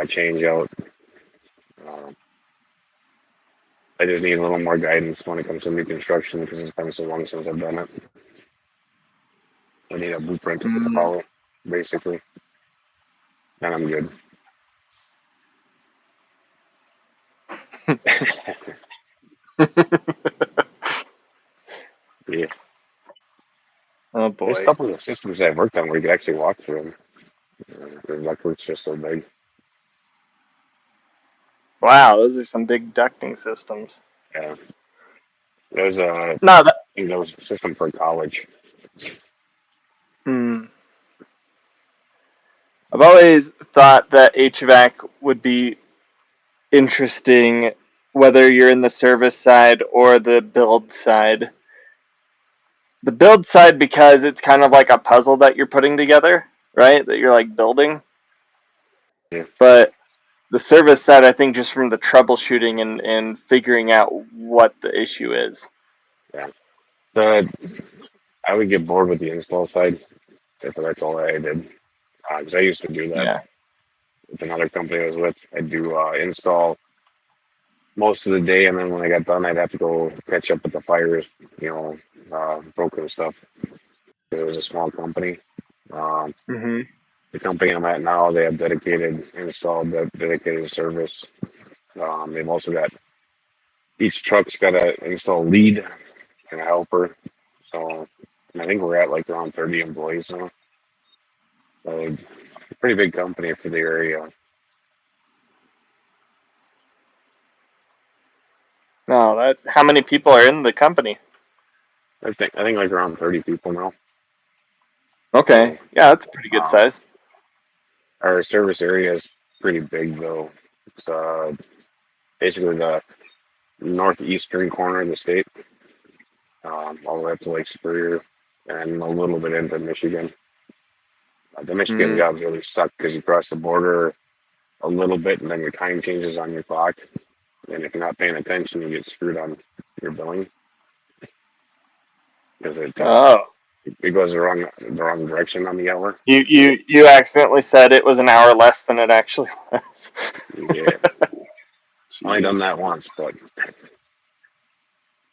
change out. Um, I just need a little more guidance when it comes to new construction because it's been so long since I've done it. I need a blueprint to mm. follow, basically, and I'm good. Yeah, Oh there's a boy. couple of systems I've worked on where you could actually walk through them. The ductwork's just so big. Wow, those are some big ducting systems. Yeah, there's a No, that, those system for college. mm. I've always thought that HVAC would be interesting whether you're in the service side or the build side. The build side because it's kind of like a puzzle that you're putting together, right? That you're like building. Yeah, But the service side, I think, just from the troubleshooting and figuring out what the issue is. yeah. The I would get bored with the install side if that's all I did. Because I used to do that Yeah. with another company I was with. I'd do install most of the day, and then when I got done, I'd have to go catch up with the fires, broken stuff. It was a small company. Um, Hmm. the company I'm at now, they have dedicated install, dedicated service. They've also got each truck's got an install lead and a helper. So I think we're at like around 30 employees now. So pretty big company for the area. No, that how many people are in the company? I think like around 30 people now. Okay, So yeah, that's a pretty good um, size. our service area is pretty big though. It's basically the northeastern corner of the state, all the way up to Lake Superior and a little bit into Michigan. The Michigan Mm. jobs really suck because you cross the border a little bit and then your time changes on your clock. And if you're not paying attention, you get screwed on your billing because Oh, it goes the wrong direction on the hour. you accidentally said it was an hour less than it actually was. Yeah, only done Jeez. that once, but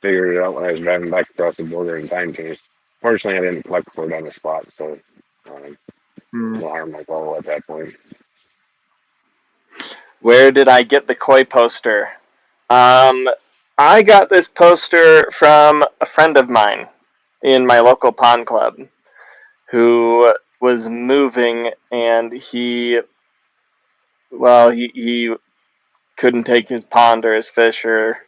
figured it out when I was driving back across the border and time changed. Fortunately, I didn't collect for it on the spot, so Hmm. no harm, no foul at that point. Where did I get the koi poster? Um, I got this poster from a friend of mine in my local pond club who was moving and he couldn't take his pond or his fish or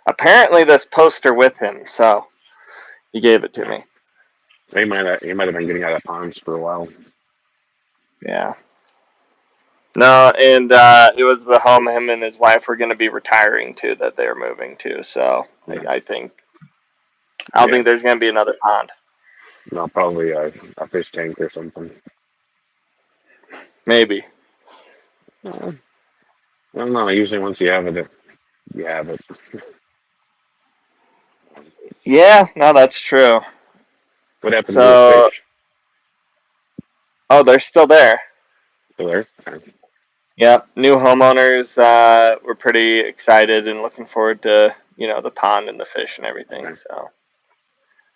apparently this poster with him, so he gave it to Yeah. me. He might have been getting out of ponds for a while. Yeah. No, and it was the home him and his wife were going to be retiring to that they're moving to. So Yeah, I don't yeah. think there's going to be another pond. No, probably a fish tank or something. Maybe. I don't know. Usually, once you have it, you have it. Yeah, no, that's true. What happened to your So, fish? oh, they're still there. Still there? Okay. Yep, new homeowners were pretty excited and looking forward to the pond and the fish and everything. Okay. So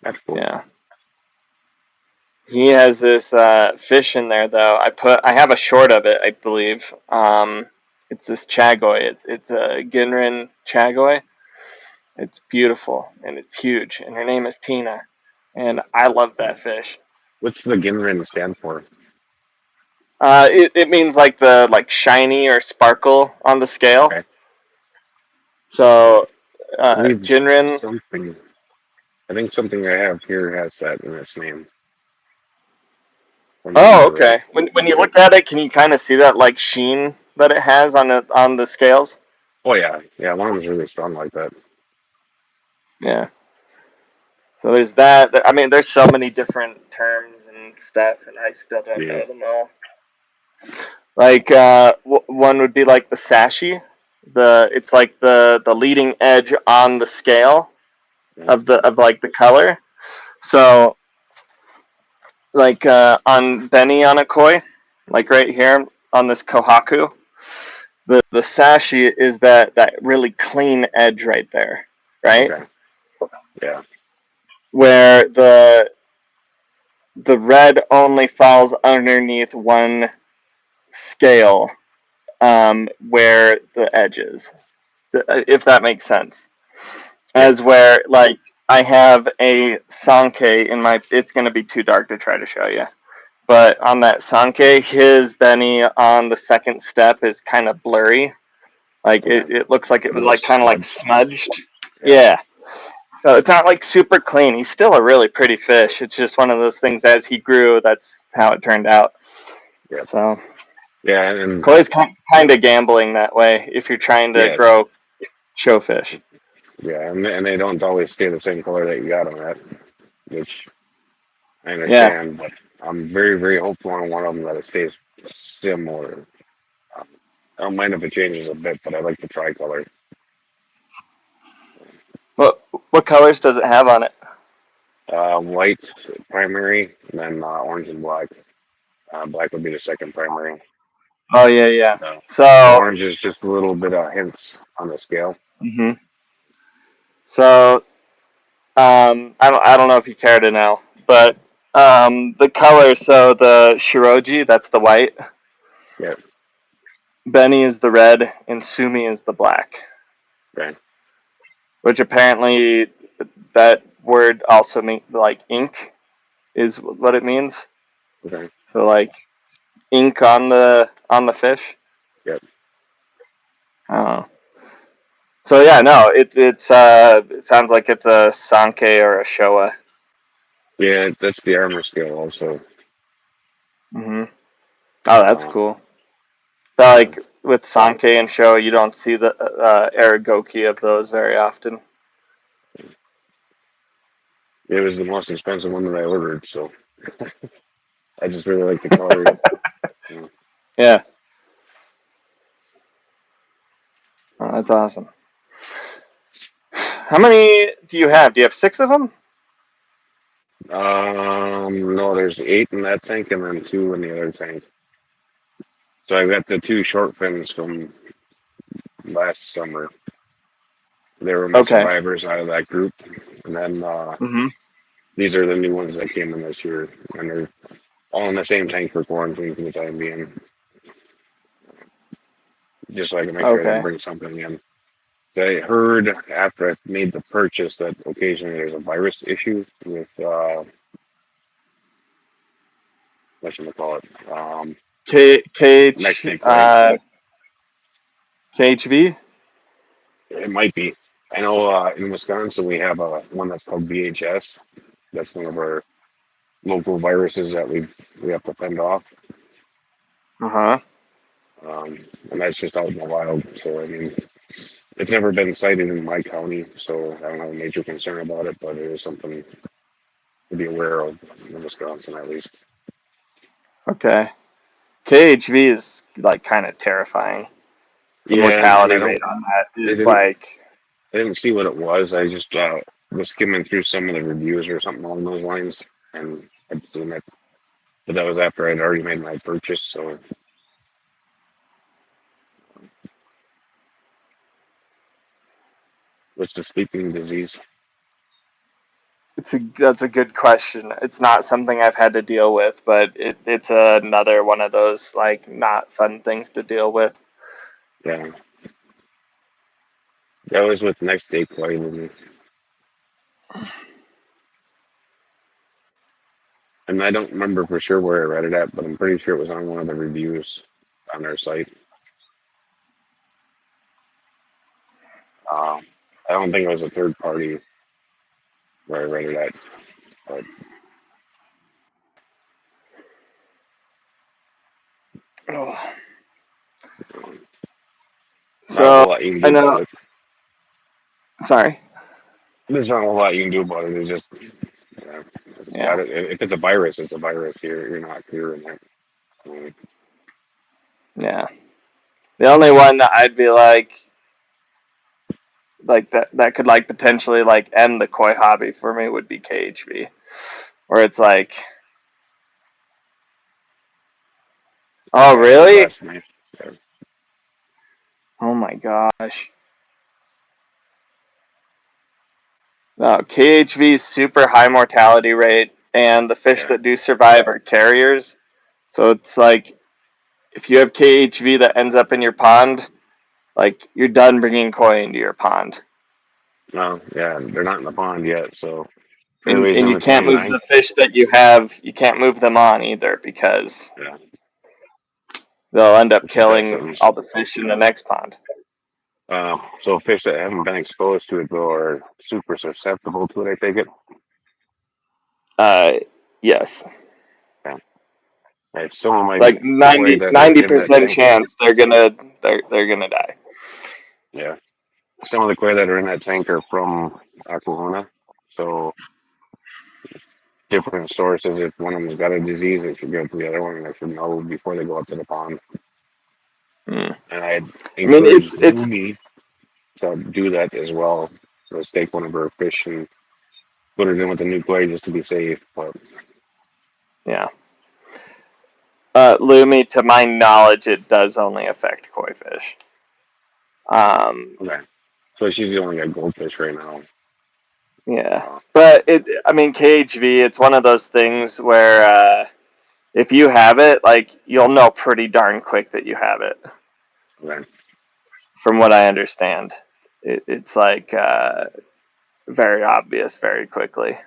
That's cool. yeah, he has this fish in there though. I have a short of it, I believe. It's this chagoy. It's a Ginrin chagoy. It's beautiful and it's huge, and her name is Tina, and I love that fish. What's the Ginrin stand for? It means like the shiny or sparkle on the scale. Okay. So I believe Jinrin. something. I think something I have here has that in its name. If I Oh, remember right. okay. When you look at it, can you kind of see that sheen that it has on the scales? Oh yeah, yeah. One of them's really strong like that. Yeah. So there's that. I mean, there's so many different terms and stuff, and I still don't Yeah. know them all. Like one would be like the sashi. It's like the leading edge on the scale Yeah. of like the color. So like on Benny on a koi, like right here on this kohaku, the sashi is that really clean edge right there, right? Okay. Yeah. Where the red only falls underneath one scale, where the edge is, if that makes sense. Yeah. As where like I have a Sankei in my. It's going to be too dark to try to show you. But on that Sankei, his Benny on the second step is kind of blurry. Like Okay. it looks like it A was little like kind of like smudged. smudged. Yeah. Yeah. So it's not like super clean. He's still a really pretty fish. It's just one of those things as he grew, that's how it turned out. Yeah. So Yeah. And Koi's kind of gambling that way if you're trying to yeah. grow showfish. Yeah. And they don't always stay the same color that you got them at, which I Yeah. understand. But I'm very, very hopeful on one of them that it stays similar. Um, I don't mind if it changes a bit, but I like the tricolor. What colors does it have on it? White primary, and then orange and black. Black would be the second primary. Oh yeah, yeah. No. The So, orange is just a little bit of hints on the scale. hmm so I don't know if you care to know, but the color. So the Shiroji, that's the white. Yeah. Benny is the red, and Sumi is the black. Okay. Which apparently that word also means like ink is what it means. Okay. So like ink on the fish. Yep. Oh, so yeah, no, it sounds like it's a Sankei or a Showa. Yeah, that's the armor scale also. Hmm. Oh, that's Uh, cool. So yeah. like with Sankei and Showa, you don't see the Aragoki of those very often. It was the most expensive one that I ordered, so I just really like the color. You know. Yeah, oh, that's awesome. How many do you have? Do you have six of them? No, there's 8 in that tank and then 2 in the other tank. So I've got the 2 short fins from last summer. They were my Okay. survivors out of that group, and then Hmm. these are the new ones that came in this year, and they're all in the same tank for quarantine for the time being, just so I can make sure I didn't Okay. bring something in. So I heard after I made the purchase that occasionally there's a virus issue with what should I call it? KH Mexican koi. KHV. It might be. I know in Wisconsin we have one that's called VHS. That's one of our local viruses that we have to fend off. Uh-huh. And that's just out in the wild. So I mean, it's never been cited in my county, so I don't have a major concern about it. But it is something to be aware of in Wisconsin, at least. Okay. KHV is like kind of terrifying. The Yeah, and mortality I rate don't. on that They is didn't. like, I didn't see what it was. I just was skimming through some of the reviews or something along those lines, and I'd seen it. But that was after I'd already made my purchase. So what's the sleeping disease? that's a good question. It's not something I've had to deal with, but it's another one of those like not fun things to deal with. Yeah, that was with next day quite. And I don't remember for sure where I read it at, but I'm pretty sure it was on one of the reviews on their site. Um, I don't think it was a third party where I read it at, but Oh. um, not a So whole lot you can I do about know. it. Sorry. There's not a whole lot you can do about it. It's just, yeah, it's got Yeah. it. If it's a virus, it's a virus. You're not curing it. Um, Yeah. The only one that I'd be like that could like potentially like end the koi hobby for me would be KHV, where it's like, oh yeah, it was really? last night. Yeah, Oh my gosh. No, KHV is super high mortality rate, and the fish yeah, that do survive are carriers. So it's like if you have KHV that ends up in your pond, like you're done bringing koi into your pond, no, yeah, they're not in the pond yet. So and anyways, on you the can't move 29th. the fish that you have. You can't move them on either because Yeah, they'll end up which is that killing sentence. all the fish in the next pond. So fish that haven't been exposed to it though are super susceptible to it. I take it. Uh, yes. Yeah. Right. Some of my Like koi 90 that are in that percent tank. chance they're gonna die. Yeah. Some of the koi that are in that tank are from Oklahoma. So different sources. If one of them's got a disease, it should go to the other one, and they should know before they go up to the pond. Hmm. And I I mean, encourage it's Lumi to do that as well. Let's take one of her fish and put it in with the new koi just to be safe. But yeah. Lumi, to my knowledge, it does only affect koi fish. Um, okay. So she's only got goldfish right now. yeah, Uh, but I mean, KHV, it's one of those things where if you have it, like you'll know pretty darn quick that you have it. okay. From what I understand, it's like very obvious very quickly.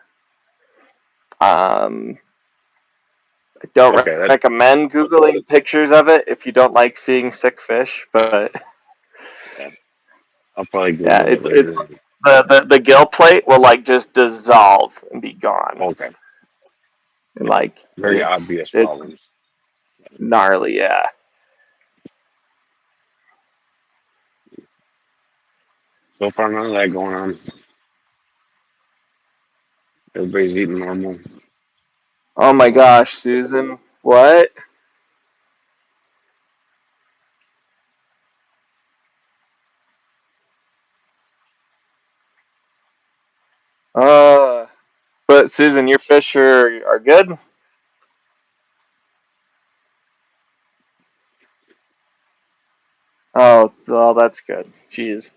Um, I don't Okay, that recommend Googling pictures of it if you don't like seeing sick fish, but yeah, I'll probably yeah, Google it it's later. the gill plate will like just dissolve and be gone. Okay, And yeah, like very obvious it's problems. gnarly, yeah. So far, none of that going on. Everybody's eating normal. Oh my So gosh, Susan. What? Uh but Susan, your fish are good? Oh, well, that's good. Jeez.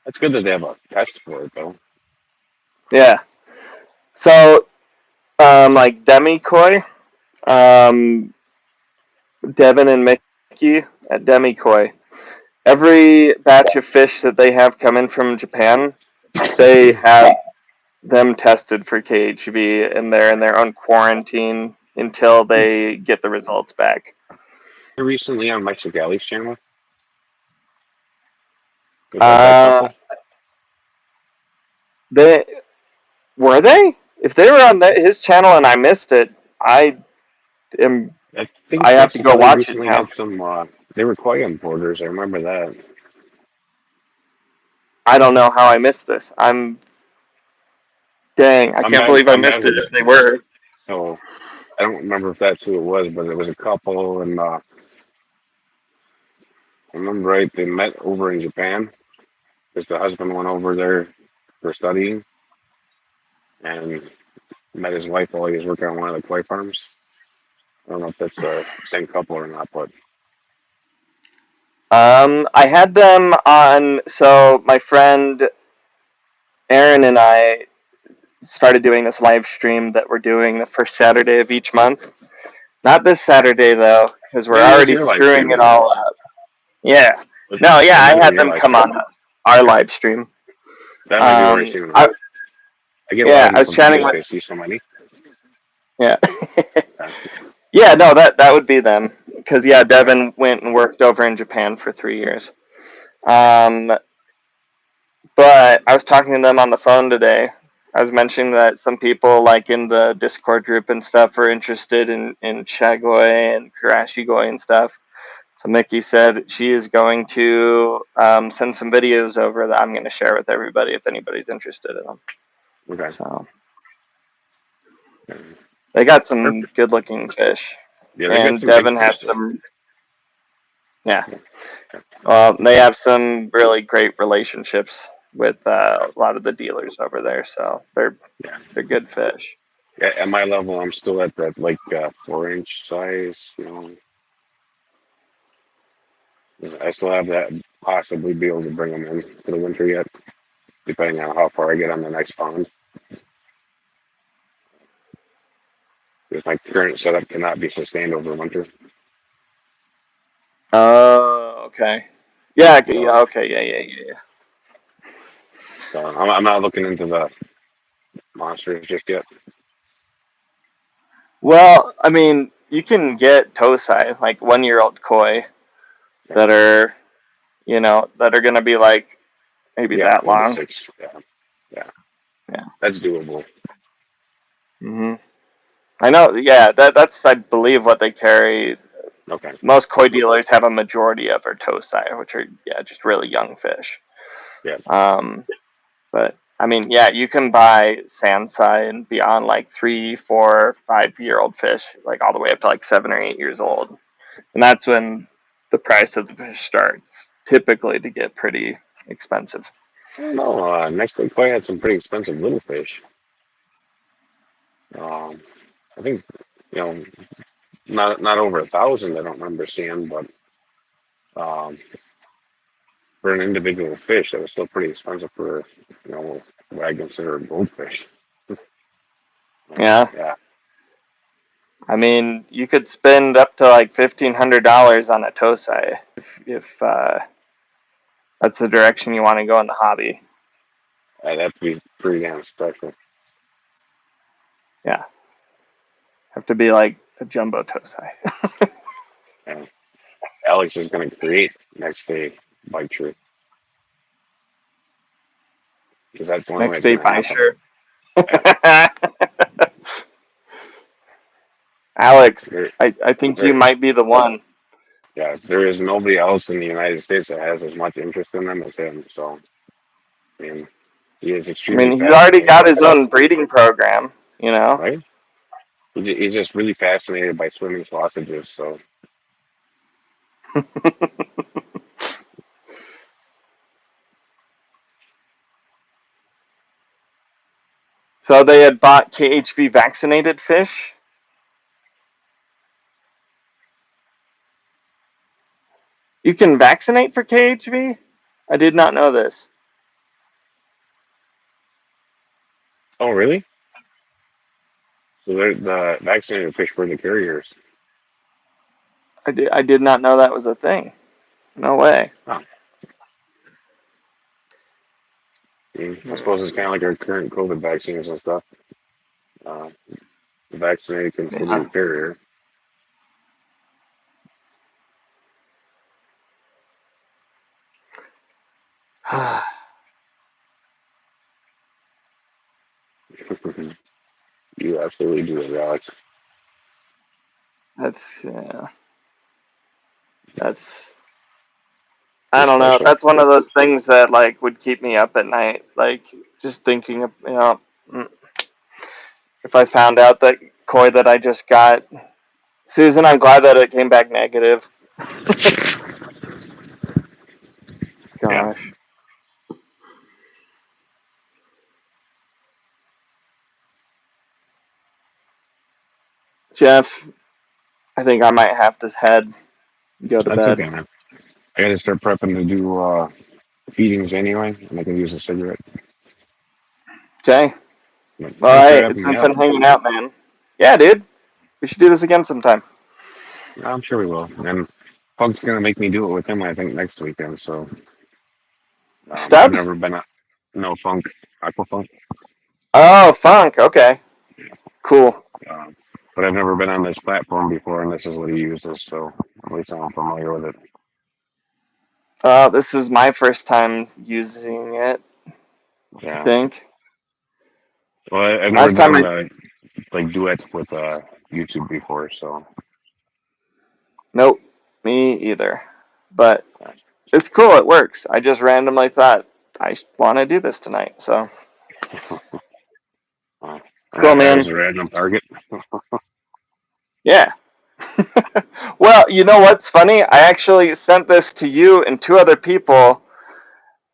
it's good that they have a test for it, though. Yeah. So, like Demi-Koi, um, Devin and Mickey at Demi-Koi, every batch of fish that they have come in from Japan, they have them tested for KHV and they're in their own quarantine until they get the results back. Recently on Mike Segali's channel, was that Uh, couple? they were they? If they were on his channel and I missed it, am I think I Mike have to go Segali watch it recently now. had some. They were koi importers. I remember that. I don't know how I missed this. Dang, I I'm can't bad. believe I I'm bad missed it with if it. they were. So I don't remember if that's who it was, but it was a couple, and I remember right. They met over in Japan because the husband went over there for studying and met his wife while he was working on one of the koi farms. I don't know if that's the same couple or not, but I had them on. So my friend Aaron and I started doing this live stream that we're doing the first Saturday of each month. Not this Saturday though, because we're maybe it was already your live screwing stream it then. all up. Yeah. No, yeah, It I might have been had your them live come stream. on our live stream. That might be where I seen them. I I get a lot yeah, of I was chatting notifications with because I see so many. yeah. Uh, Yeah, no, that would be them. Because yeah, okay. Devin went and worked over in Japan for 3 years. Um, but I was talking to them on the phone today. I was mentioning that some people, like in the Discord group and stuff, are interested in Chagoi and Kurashigoi and stuff. So Mickey said she is going to send some videos over that I'm going to share with everybody if anybody's interested in them. Okay. So they got some Perfect. good-looking fish, Yeah, they got and some big Devin fish has there. some. Yeah, Yeah. Okay. well, they have some really great relationships with a lot of the dealers over there, so Yeah. they're good fish. Yeah, at my level, I'm still at that like 4 inch size. I still have that possibly be able to bring them in for the winter yet, depending on how far I get on the next pond. Because my current setup cannot be sustained over winter. Oh, okay. Yeah, So, yeah, okay, yeah. I'm not looking into the monsters just yet. Well, I mean, you can get Tosai, like 1-year-old koi, Yeah, that are, that are gonna be like maybe yeah, that long. 4 to 6. Yeah, yeah, Yeah. that's doable. I know. Yeah, that's I believe what they carry. Okay, Most koi dealers have a majority of their Tosai, which are just really young fish. yeah, Um, but I mean, yeah, you can buy Sansai and beyond like 3, 4, 5-year-old fish, like all the way up to like 7 or 8 years old, and that's when the price of the fish starts typically to get pretty expensive. I don't know. Next week, I had some pretty expensive little fish. Um, I think you know, not over 1,000. I don't remember seeing, but um, for an individual fish, that was still pretty expensive for what I consider a goldfish. Yeah, Yeah, I mean, you could spend up to like $1,500 on a Tosai if that's the direction you want to go in the hobby. I'd have to be pretty damn special. Yeah. Have to be like a jumbo toe size. And Alex is going to create next day bike trip because that's the only way Next it's day going to pie happen. shirt. Yeah. Alex, There, I think you there, might be the one. yeah, there is nobody else in the United States that has as much interest in them as him. So, I mean, he is I extremely mean, he's already fascinated, got his own breeding program, you know? right? He's just really fascinated by swimming sausages. So, So they had bought KHV vaccinated fish. You can vaccinate for KHV? I did not know this. oh, really? So they're the vaccinated fish were the carriers. I did not know that was a thing. No way. Huh. I suppose it's kind of like our current COVID vaccines and stuff. Uh, the vaccinated Yeah. considered carrier. You absolutely do it, Alex. That's yeah. That's I You're don't know. special. That's one of those things that like would keep me up at night. Like just thinking of mm, if I found out that koi that I just got, Susan, I'm glad that it came back negative. Yeah. Gosh, Jeff, I think I might have to head go to That's bed. okay, man. I got to start prepping to do feedings anyway, and I can use a cigarette. Okay. But Well, thanks for hey, it's having me been out. fun hanging out, man. Yeah, dude. We should do this again sometime. I'm sure we will. And Punk's gonna make me do it with him, I think, next weekend. So I've Stubbs? never been a no Funk Aquafunk, Oh, funk. Okay. Cool. um, but I've never been on this platform before, and this is what he uses. So at least I'm familiar with it. This is my first time using it, I Yeah. think. Well, I've never Last time done I. like duets with YouTube before, so Nope. Me either. But uh, it's cool. It works. I just randomly thought I want to do this tonight. So uh, cool, I was man. a random target. Yeah. Well, you know what's funny? I actually sent this to you and two other people.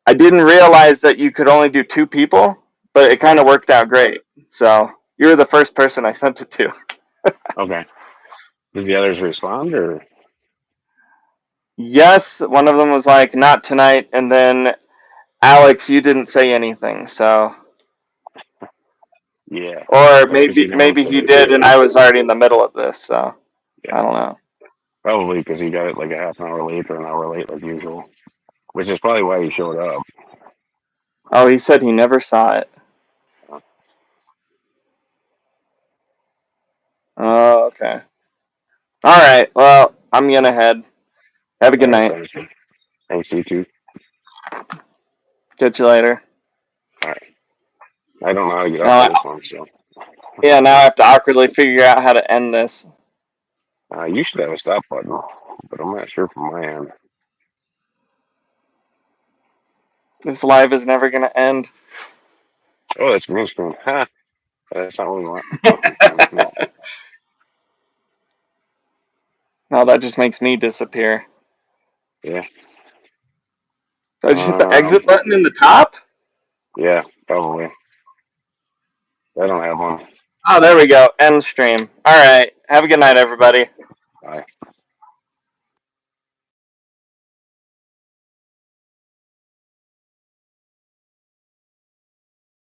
I didn't realize that you could only do two people, but it kind Okay. of worked out great. So you were the first person I sent it to. Okay. Did the others respond or? Yes, one of them was like, not tonight. And then Alex, you didn't say anything. So, Yeah, or that's because he never maybe said he it. did and I was already in the middle of this. So Yeah, I don't know. probably because he got it like a half an hour late or an hour late, like usual, which is probably why he showed up. Oh, he said he never saw it. Uh, Oh, okay. All right. Well, I'm going to head. Have a all good right, night. sounds good. Thanks, you too. Catch you later. All right, I don't know how to get off Now, of this one, so yeah, now I have to awkwardly figure out how to end this. you should have a stop button, but I'm not sure from my end. This live is never going to end. Oh, that's green screen. Ha! That's not what we want. No. No, that just makes me disappear. Yeah. Do I just hit the Um. exit button in the top? Yeah. Probably. I don't have one. Oh, there we go. End stream. All right. Have a good All night, right. everybody. Bye.